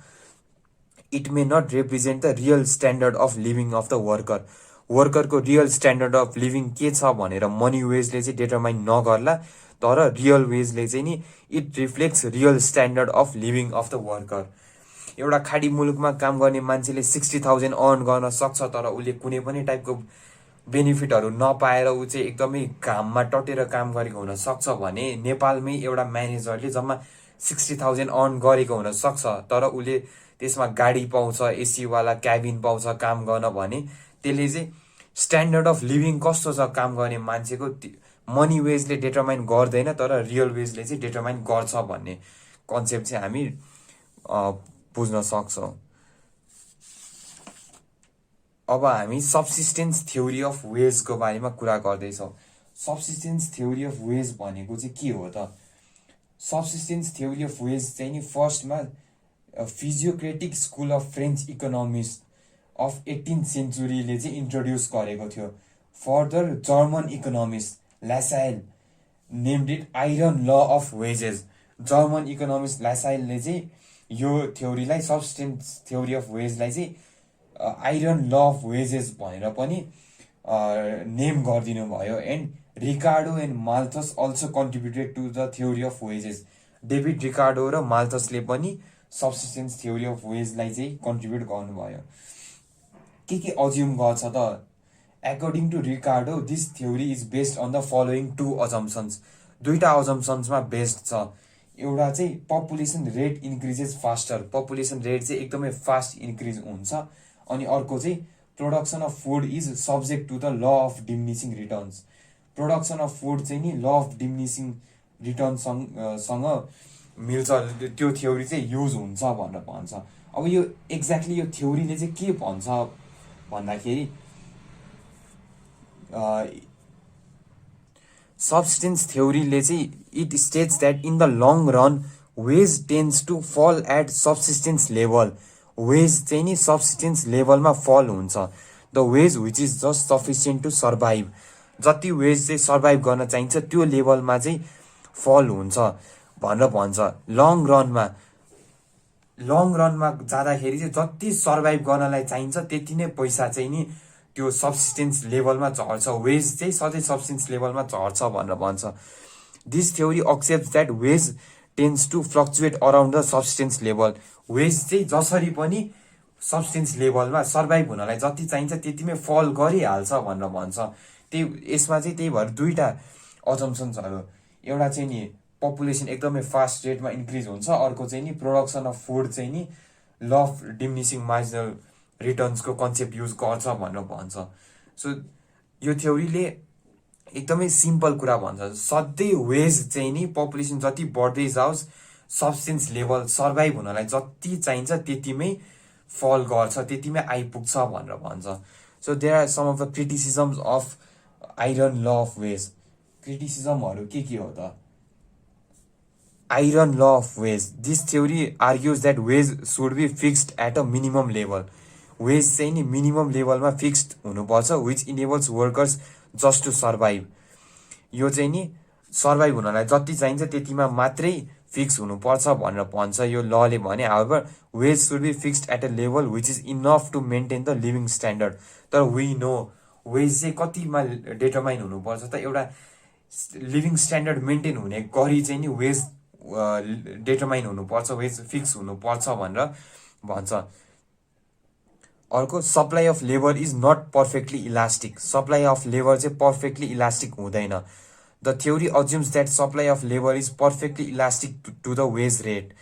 It may not represent the real standard of living of the worker. वर्करको रियल स्ट्यान्डर्ड अफ लिभिङ के छ भनेर मनी वेजले चाहिँ डिटरमाइन नगर्ला, तर रियल वेजले चाहिँ नि it reflects real standard of living of the worker. एउटा खाडी मुलुकमा काम गर्ने मान्छेले 60,000 अर्न गर्न सक्छ, तर उसले कुनै पनि टाइपको बेनिफिटहरू नपाएर ऊ चाहिँ एकदमै घाममा टटेर काम गरेको हुनसक्छ भने नेपालमै एउटा म्यानेजरले जम्मा 60,000 अर्न गरेको हुनसक्छ, तर उसले त्यसमा गाडी पाउँछ, एसीवाला क्याबिन पाउँछ काम गर्न भने त्यसले चाहिँ स्ट्यान्डर्ड अफ लिभिङ कस्तो छ काम गर्ने मान्छेको मनी वेजले डिटरमाइन गर्दैन, तर रियल वेजले चाहिँ डिटरमाइन गर्छ भन्ने कन्सेप्ट चाहिँ हामी बुझ्न सक्छौँ। अब हामी सबसिस्टेन्स थ्योरी अफ वेजको बारेमा कुरा गर्दैछौँ। सबसिस्टेन्स थ्योरी अफ वेज भनेको चाहिँ के हो त? सबसिस्टेन्स थ्योरी अफ वेज चाहिँ नि फर्स्टमा physiocratic school of French economist of 18th सेन्चुरीले चाहिँ इन्ट्रोड्युस गरेको थियो। Further German economist Lassalle named it iron law of wages. German economist ल्यासाइलले चाहिँ यो थ्योरीलाई सबसिस्टेन्स थ्योरी अफ वेजलाई चाहिँ आइरन ल अफ वेजेस भनेर पनि नेम गरिदिनु भयो। And Ricardo and Malthus also contributed to the theory of wages. David Ricardo र माल्थसले पनि सबसिस्टेन्स थ्योरी अफ वेजलाई चाहिँ कन्ट्रिब्युट गर्नुभयो। के अज्युम गर्छ त? According to Ricardo, this theory is based on the following two assumptions. दुईटा assumptionsमा बेस्ड छ। एउटा चाहिँ population rate increases faster, population rate चाहिँ एकदमै फास्ट इन्क्रिज हुन्छ। अनि अर्को चाहिँ production of food is subject to the law of diminishing returns. Production of food चाहिँ नि ल अफ डिमिनिसिङ रिटर्नसँग मिल्छ, त्यो थ्योरी चाहिँ युज हुन्छ भनेर भन्छ। अब यो एक्ज्याक्टली यो थ्योरीले चाहिँ के भन्छ भन्दाखेरि सब्सटेन्स थ्योरीले चाहिँ it states that in the long run wage tends to fall at subsistence level. Wage चाहिँ नि सब्सिस्टेन्स लेभलमा फल हुन्छ। The wage which is just sufficient to survive, जति वेज चाहिँ सर्भाइभ गर्न चाहिन्छ त्यो लेभलमा चाहिँ फल हुन्छ भनेर भन्छ। लङ रनमा जाँदाखेरि चाहिँ जति सर्भाइभ गर्नलाई चाहिन्छ त्यति नै पैसा चाहिँ नि त्यो सब्सिस्टेन्स लेभलमा झर्छ, वेज चाहिँ सधैँ सब्सिस्टेन्स लेभलमा झर्छ भनेर भन्छ। This theory accepts that wage tends to fluctuate around the subsistence level. Wage चाहिँ जसरी पनि सब्सिस्टेन्स लेभलमा सर्भाइभ हुनलाई जति चाहिन्छ त्यतिमै फल गरिहाल्छ भनेर भन्छ। त्यही यसमा चाहिँ त्यही भएर दुईवटा अजम्सन्सहरू, एउटा चाहिँ नि पपुलेसन एकदमै फास्ट रेटमा इन्क्रिज हुन्छ, अर्को चाहिँ नि प्रोडक्सन अफ फुड चाहिँ नि ल अफ डिमिनिसिङ मार्जिनल रिटर्न्सको कन्सेप्ट युज गर्छ भनेर भन्छ। सो यो थ्योरीले एकदमै सिम्पल कुरा भन्छ, सधैँ वेज चाहिँ नि पपुलेसन जति बढ्दै जाओस् सब्सिस्टेन्स लेभल सर्भाइभ हुनलाई जति चाहिन्छ त्यतिमै फल गर्छ, त्यतिमै आइपुग्छ भनेर भन्छ। So there are some of the criticisms of iron law of wage. क्रिटिसिजमहरू के हो त? Iron law of wage, this theory argues that wage should be fixed at a minimum level. Wage चाहिँ नि मिनिमम लेभलमा फिक्स्ड हुनुपर्छ, which enables workers just to survive. यो चाहिँ नि सर्भाइभ हुनलाई जति चाहिन्छ त्यतिमा मात्रै फिक्स हुनुपर्छ भनेर भन्छ यो लले भने। However wage should be fixed at a level which is enough to maintain the living standard. तर वी नो वेज चाहिँ कतिमा डिटरमाइन हुनुपर्छ त? एउटा लिभिङ स्ट्यान्डर्ड मेन्टेन हुने गरी चाहिँ नि वेज डिटरमाइन हुनुपर्छ, वेज फिक्स हुनुपर्छ भनेर भन्छ। अर्को, supply of labour is not perfectly elastic. Supply of labour चाहिँ पर्फेक्टली इलास्टिक हुँदैन। The theory assumes that supply of labour is perfectly elastic to the wage rate.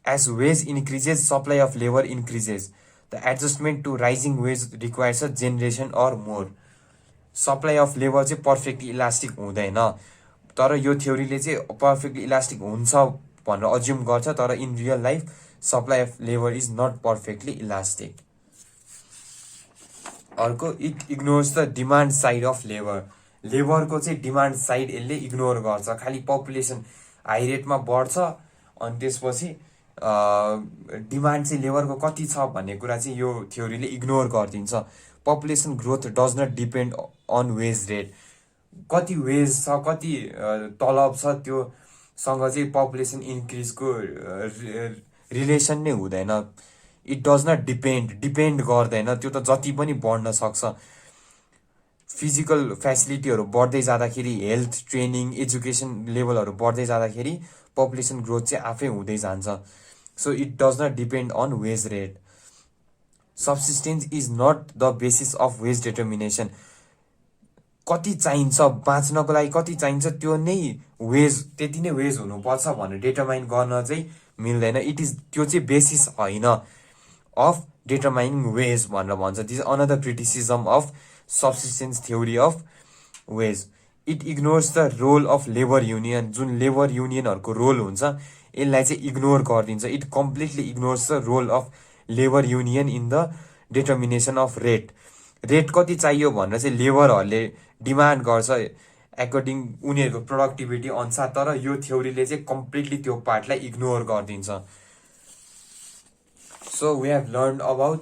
As wage increases supply of labour increases. The adjustment to rising wage requires a generation or more. Supply of labour चाहिँ पर्फेक्टली इलास्टिक हुँदैन, तर यो थ्योरीले चाहिँ पर्फेक्टली इलास्टिक हुन्छ भनेर अज्युम गर्छ, तर in real life supply of labour is not perfectly elastic. अर्को, it ignores the demand side of labour. लेबरको चाहिँ डिमान्ड साइड यसले इग्नोर गर्छ। खालि पपुलेसन हाई रेटमा बढ्छ अनि त्यसपछि डिमान्ड चाहिँ लेबरको कति छ भन्ने कुरा चाहिँ यो थ्योरीले इग्नोर गरिदिन्छ। Population growth does not depend on wage rate. कति वेज छ, कति तलब छ, त्योसँग चाहिँ पपुलेसन इन्क्रिजको रिलेसन नै हुँदैन। इट डज नट डिपेन्ड गर्दैन, त्यो त जति पनि बढ्न सक्छ। फिजिकल फेसिलिटीहरू बढ्दै जाँदाखेरि, हेल्थ ट्रेनिङ एजुकेसन लेभलहरू बढ्दै जाँदाखेरि पपुलेसन ग्रोथ चाहिँ आफै हुँदै जान्छ। So it does not depend on wage rate. Subsistence is not the basis of wage determination. कति चाहिन्छ बाँच्नको लागि, कति चाहिन्छ त्यो नै वेज, त्यति नै वेज हुनुपर्छ भनेर डिटर्माइन गर्न चाहिँ मिल्दैन। त्यो चाहिँ बेसिस होइन अफ डिटर्माइनिङ वेज भनेर भन्छ। This another criticism of subsistence theory of wage. It ignores the role of labour union. जुन लेबर युनियनहरूको रोल हुन्छ यसलाई चाहिँ इग्नोर गरिदिन्छ। It completely ignores the role of labour union in the determination of rate. Rate कति चाहियो भनेर चाहिँ लेबरहरूले डिमान्ड गर्छ एकर्डिङ उनीहरूको प्रोडक्टिभिटी अनुसार, तर यो थ्योरीले चाहिँ कम्प्लिटली त्यो पार्टलाई इग्नोर गरिदिन्छ। So we have learn about,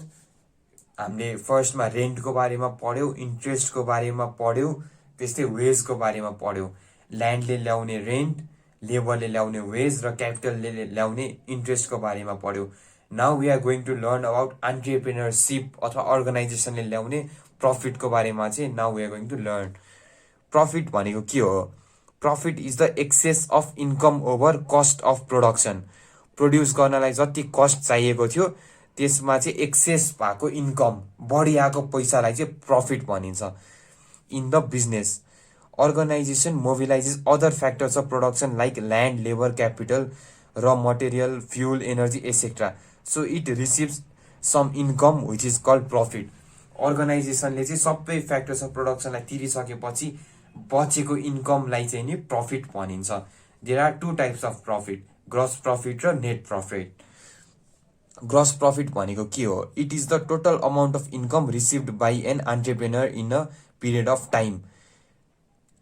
हामीले फर्स्टमा रेन्टको बारेमा पढ्यौँ, इन्ट्रेस्टको बारेमा पढ्यौँ, त्यस्तै वेजको बारेमा पढ्यौँ। ल्यान्डले ल्याउने रेन्ट, लेबरले ल्याउने वेज र क्यापिटलले ल्याउने इन्ट्रेस्टको बारेमा पढ्यौँ। Now we are going to learn about entrepreneurship अथवा अर्गनाइजेसनले ल्याउने प्रफिटको बारेमा चाहिँ now we are going to learn. Profit भनेको के हो? Profit is the excess of income over cost of production. Produce गर्नलाई जति कस्ट चाहिएको थियो त्यसमा चाहिँ एक्सेस भएको इन्कम, बढी आएको पैसालाई चाहिँ प्रफिट भनिन्छ। In the business, organisation mobilises other factors of production like land, labour, capital, र material, fuel, energy etcetera. So it receives some income which is called profit. अर्गनाइजेसनले चाहिँ सबै फ्याक्टर्स अफ प्रोडक्सनलाई तिरिसकेपछि बचेको इन्कमलाई चाहिँ नि प्रफिट भनिन्छ। There are two types of profit, gross profit र नेट प्रफिट। ग्रस प्रफिट भनेको के हो? It is the total amount of income received by an entrepreneur in a period of time.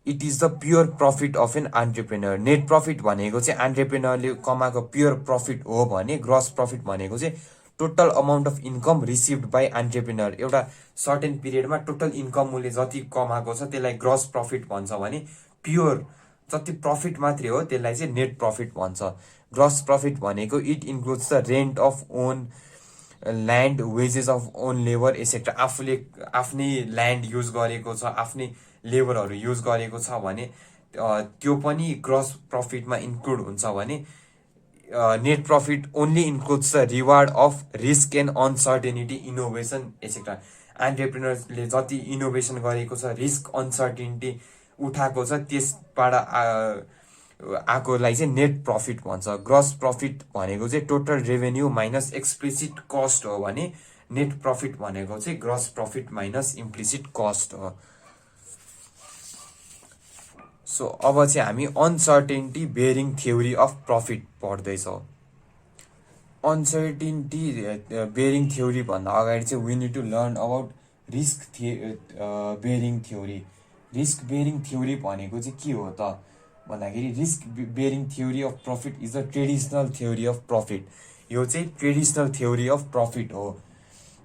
It is the pure profit of an entrepreneur. Net profit भनेको चाहिँ एन्टरप्रेनरले कमाएको प्योर प्रफिट हो भने ग्रस प्रफिट भनेको चाहिँ total amount of income received by entrepreneur. एउटा सर्टेन पिरियडमा टोटल इन्कम उसले जति कमाएको छ त्यसलाई ग्रस प्रफिट भन्छ भने प्योर जति प्रफिट मात्रै हो त्यसलाई चाहिँ नेट प्रफिट भन्छ। ग्रस प्रफिट भनेको it includes the rent of own land, wages of own labour etcetera. आफूले आफ्नै ल्यान्ड युज गरेको छ, आफ्नै लेबरहरू युज गरेको छ भने त्यो पनि ग्रस प्रफिटमा इन्क्लुड हुन्छ भने net profit only includes the reward of risk and uncertainty, innovation etcetera. एन्टरप्रेनर्सले जति इनोभेसन गरेको छ, रिस्क अनसर्टेनिटी उठाएको छ, त्यसबाट आएकोलाई चाहिँ नेट प्रफिट भन्छ। ग्रस प्रफिट भनेको चाहिँ total revenue minus explicit cost हो भने नेट प्रफिट भनेको चाहिँ gross profit minus implicit cost हो। सो अब चाहिँ हामी uncertainty bearing theory of profit पढ्दैछौँ। अनसर्टेनिटी बेरिङ थ्योरी भन्दा अगाडि चाहिँ we need to learn about risk bearing theory. Risk bearing theory भनेको चाहिँ के हो त भन्दाखेरि risk bearing theory of profit is the traditional theory of profit. यो चाहिँ ट्रेडिसनल थ्योरी अफ प्रफिट हो।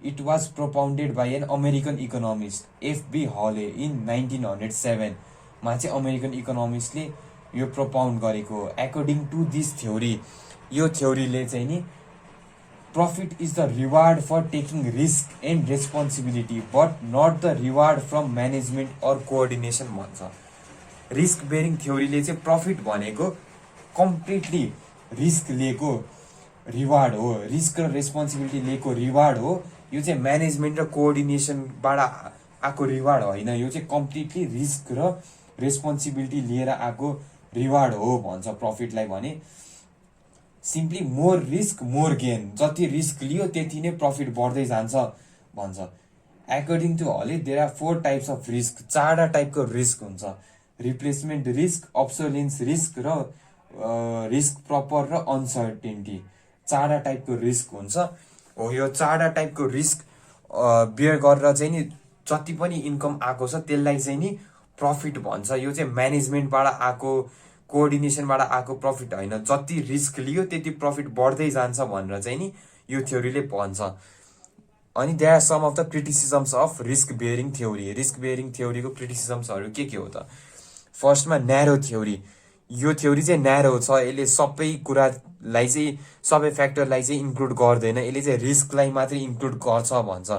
It was propounded by an American economist F B Hawley in 1907 मा चाहिँ अमेरिकन इकोनोमिस्टले यो प्रोपाउन्ड गरेको। अकर्डिङ टु दिस थ्योरी, यो थ्योरीले चाहिँ नि profit is the reward for taking risk and responsibility but not the reward from management or coordination भन्छ। रिस्क बेरिङ थ्योरीले चाहिँ प्रफिट भनेको कम्प्लिटली रिस्क लिएको रिवार्ड हो, रिस्क र रेस्पोन्सिबिलिटी लिएको रिवार्ड हो। यो चाहिँ म्यानेजमेन्ट र कोअर्डिनेसनबाट आएको रिवार्ड होइन, यो चाहिँ कम्प्लिटली रिस्क र रेस्पोन्सिबिलिटी लिएर आएको रिवार्ड हो भन्छ प्रफिटलाई। भने simply more risk more gain, जति रिस्क लियो त्यति नै प्रफिट बढ्दै जान्छ भन्छ। According to Hawley there are 4 types of risk. 4वटा टाइपको रिस्क हुन्छ। रिप्लेसमेन्ट रिस्क, अब्सोलेन्स रिस्क र रिस्क प्रपर र अनसर्टेनिटी। 4वटा टाइपको रिस्क हुन्छ हो। यो 4वटा टाइपको रिस्क बियर गरेर चाहिँ नि जति पनि इन्कम आएको छ त्यसलाई चाहिँ नि प्रफिट भन्छ। यो चाहिँ म्यानेजमेन्टबाट आएको कोअर्डिनेसनबाट आएको प्रफिट होइन, जति रिस्क लियो त्यति प्रफिट बढ्दै जान्छ भनेर चाहिँ नि यो थ्योरीले भन्छ। अनि there are some of the criticisms of risk bearing theory. Risk bearing थ्योरीको क्रिटिसिजम्सहरू के हो त? फर्स्टमा न्यारो थ्योरी। यो थ्योरी चाहिँ न्यारो छ, यसले सबै कुरालाई चाहिँ सबै फ्याक्टरलाई चाहिँ इन्क्लुड गर्दैन, यसले चाहिँ रिस्कलाई मात्रै इन्क्लुड गर्छ भन्छ।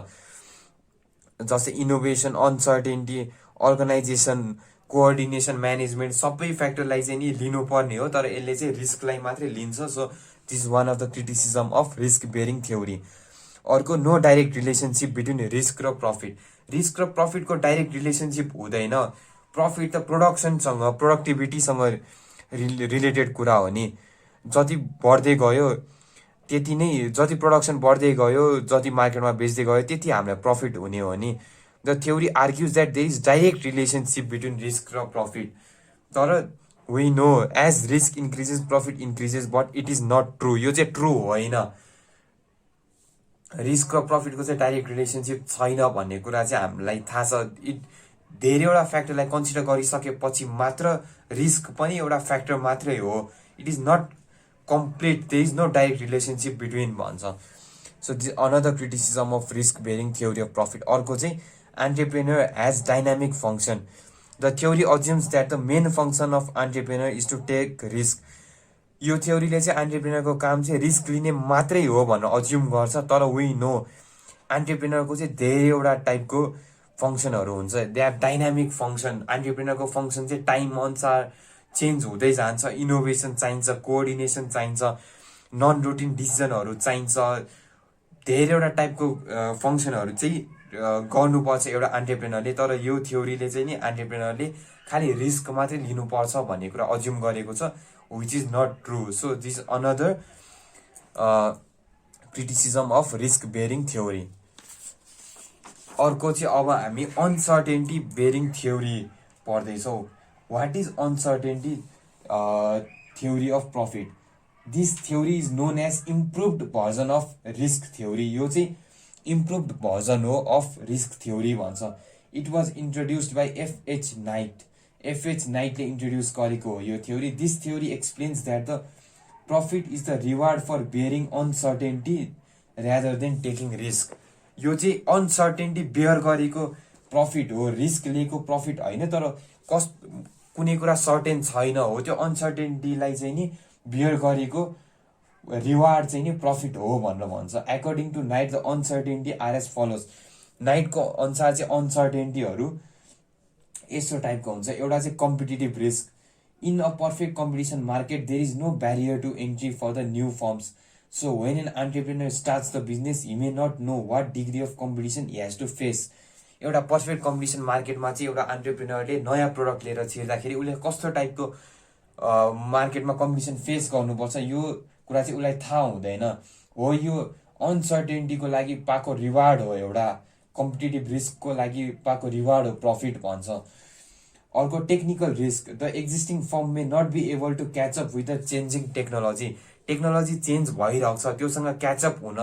जस्तै innovation, uncertainty, organisation, coordination, management सबै फ्याक्टरलाई चाहिँ नि लिनुपर्ने हो, तर यसले चाहिँ रिस्कलाई मात्रै लिन्छ। So this one of the criticism of risk bearing theory. अर्को, no direct relationship between risk र प्रफिट। रिस्क र प्रफिटको डाइरेक्ट रिलेसनसिप हुँदैन। प्रफिट त प्रोडक्सनसँग, प्रोडक्टिभिटीसँग रिलेटेड कुरा हो नि। जति बढ्दै गयो त्यति नै, जति प्रोडक्सन बढ्दै गयो, जति मार्केटमा बेच्दै गयो त्यति हामीलाई प्रफिट हुने हो नि। The theory argues that there is direct relationship between risk र प्रफिट। तर we know as risk increases profit increases, but it is not true. यो चाहिँ ट्रु होइन। रिस्क र प्रफिटको चाहिँ डाइरेक्ट रिलेसनसिप छैन भन्ने कुरा चाहिँ हामीलाई थाहा छ। धेरैवटा फ्याक्टरलाई कन्सिडर गरिसकेपछि मात्र रिस्क पनि एउटा फ्याक्टर मात्रै हो। It is not complete, there is no direct relationship between भन्छ। So this another criticism of risk bearing theory of profit. अर्को चाहिँ entrepreneur has dynamic function. The theory assumes that the main function of entrepreneur is to take risk. यो थ्योरीले चाहिँ एन्टरप्रेन्योरको काम चाहिँ रिस्क लिने मात्रै हो भनेर अज्युम गर्छ। तर वी नो एन्टरप्रेन्योरको चाहिँ धेरैवटा टाइपको फङ्सनहरू हुन्छ। They are dynamic function. एन्टरप्रेन्योरको फङ्सन चाहिँ टाइम अनुसार चेन्ज हुँदै जान्छ। इनोभेसन चाहिन्छ, कोअर्डिनेसन चाहिन्छ, नन रुटिन डिसिजनहरू चाहिन्छ। धेरैवटा टाइपको फङ्सनहरू चाहिँ गर्नुपर्छ एउटा एन्टरप्रेन्योरले। तर यो थ्योरीले चाहिँ नि एन्टरप्रेन्योरले खालि रिस्क मात्रै लिनुपर्छ भन्ने कुरा अज्युम गरेको छ, which is not true. So this another criticism of risk bearing theory. अर्को चाहिँ अब हामी अनसर्टेनिटी बेरिङ थ्योरी पढ्दैछौँ। What is uncertainty theory of profit? This theory is known as improved version of risk theory. यो चाहिँ इम्प्रुभड भर्जन हो अफ रिस्क थ्योरी भन्छ। It was introduced by FH Knight. FH नाइटले इन्ट्रोड्युस गरेको हो यो theory. This theory explains that the profit is the reward for bearing uncertainty rather than taking risk. यो चाहिँ अनसर्टेन्टी बेयर गरेको प्रफिट हो, रिस्क लिएको प्रफिट होइन। तर कुनै कुरा सर्टेन छैन हो, त्यो अनसर्टेन्टीलाई चाहिँ नि बेयर गरेको रिवार्ड चाहिँ नि प्रफिट हो भनेर भन्छ। According to Knight the uncertainty are as follows. नाइटको अनुसार चाहिँ अनसर्टेन्टीहरू यस्तो टाइपको हुन्छ। एउटा चाहिँ competitive risk. In a perfect competition market there is no barrier to entry for the new firms. So when an entrepreneur starts the business, he may not know what degree of competition he has to face. एउटा पर्फेक्ट कम्पिटिसन मार्केटमा चाहिँ एउटा एन्टरप्रेन्योरले नयाँ प्रोडक्ट लिएर छिर्दाखेरि उसले कस्तो टाइपको मार्केटमा कम्पिटिसन फेस गर्नुपर्छ यो कुरा चाहिँ उसलाई थाहा हुँदैन हो। यो अनसर्टेन्टीको लागि पाएको रिवार्ड हो, एउटा कम्पिटिटिभ रिस्कको लागि पाएको रिवार्ड हो प्रफिट भन्छ। अर्को technical risk. The existing firm may not be able to catch up with the changing technology. Technology change भइरहेको छ, त्योसँग क्याचअप हुन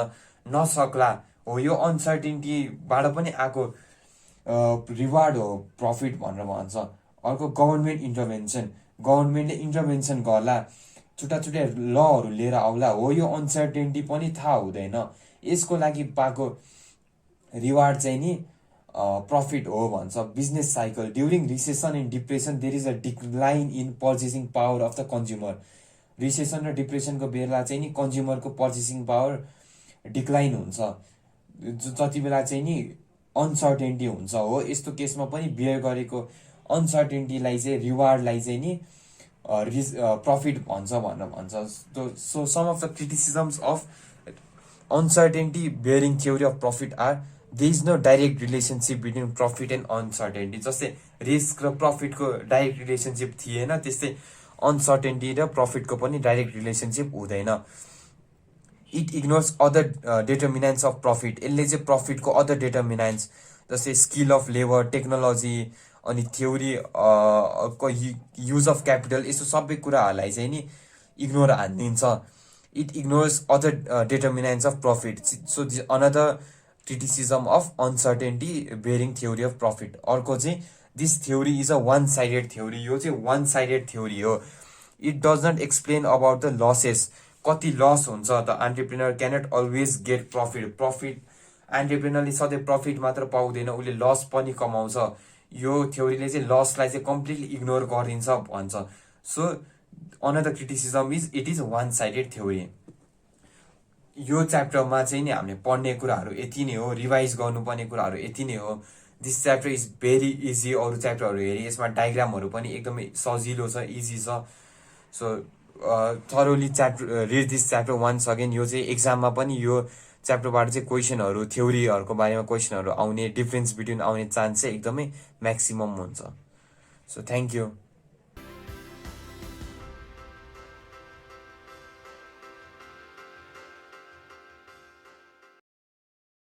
नसक्ला हो। यो अनसर्टेन्टीबाट पनि आएको रिवार्ड हो प्रफिट भनेर भन्छ। अर्को गभर्मेन्ट इन्टरभेन्सन। गभर्मेन्टले इन्टरभेन्सन गर्ला, छुट्टा छुट्टै लहरू लिएर आउला हो। यो अनसर्टेन्टी पनि थाहा हुँदैन, यसको लागि पाएको रिवार्ड चाहिँ नि प्रफिट हो भन्छ। Business cycle. During recession and depression there is a decline in purchasing power of the consumer. Recession र डिप्रेसनको बेला चाहिँ नि कन्ज्युमरको पर्चेसिङ पावर डिक्लाइन हुन्छ, जति बेला चाहिँ नि अनसर्टेन्टी हुन्छ हो। यस्तो केसमा पनि बेयर गरेको अनसर्टेन्टीलाई चाहिँ रिवार्डलाई चाहिँ नि प्रफिट भन्छ भनेर भन्छ। So some of the criticisms of uncertainty bearing theory of profit are there is no direct relationship between profit and uncertainty. जस्तै रिस्क र प्रफिटको डाइरेक्ट रिलेसनसिप थिएन, त्यस्तै अनसर्टेन्टी र प्रफिटको पनि डाइरेक्ट रिलेसनसिप हुँदैन। It ignores other determinants of profit. यसले चाहिँ प्रफिटको अदर डिटर्मिनेन्ट्स जस्तै स्किल अफ लेबर, टेक्नोलोजी, अनि थ्योरी को युज अफ क्यापिटल, यस्तो सबै कुराहरूलाई चाहिँ नि इग्नोर हानिदिन्छ। It ignores other determinants of profit. So another criticism of uncertainty bearing theory of profit. अर्को चाहिँ this theory is a one sided theory. यो चाहिँ वान साइडेड थ्योरी हो। It does not explain about the losses. कति लस हुन्छ त entrepreneur cannot always get profit. एन्टरप्रेन्योरले सधैँ प्रफिट मात्र पाउँदैन, उसले लस पनि कमाउँछ। यो थ्योरीले चाहिँ लसलाई चाहिँ कम्प्लिटली इग्नोर गरिदिन्छ भन्छ। So another criticism is it is one sided theory. यो च्याप्टरमा चाहिँ नि हामीले पढ्ने कुराहरू यति नै हो, रिभाइज गर्नुपर्ने कुराहरू यति नै हो। This chapter is very easy. अरू च्याप्टरहरू हेरी यसमा डायग्रामहरू पनि एकदमै सजिलो छ, इजी छ। So thoroughly read this chapter once again. यो चाहिँ एक्जाममा पनि यो च्याप्टरबाट चाहिँ क्वेसनहरू, थ्योरीहरूको बारेमा क्वेसनहरू आउने, डिफ्रेन्स बिट्विन आउने चान्स चाहिँ एकदमै म्याक्सिमम हुन्छ। So thank you.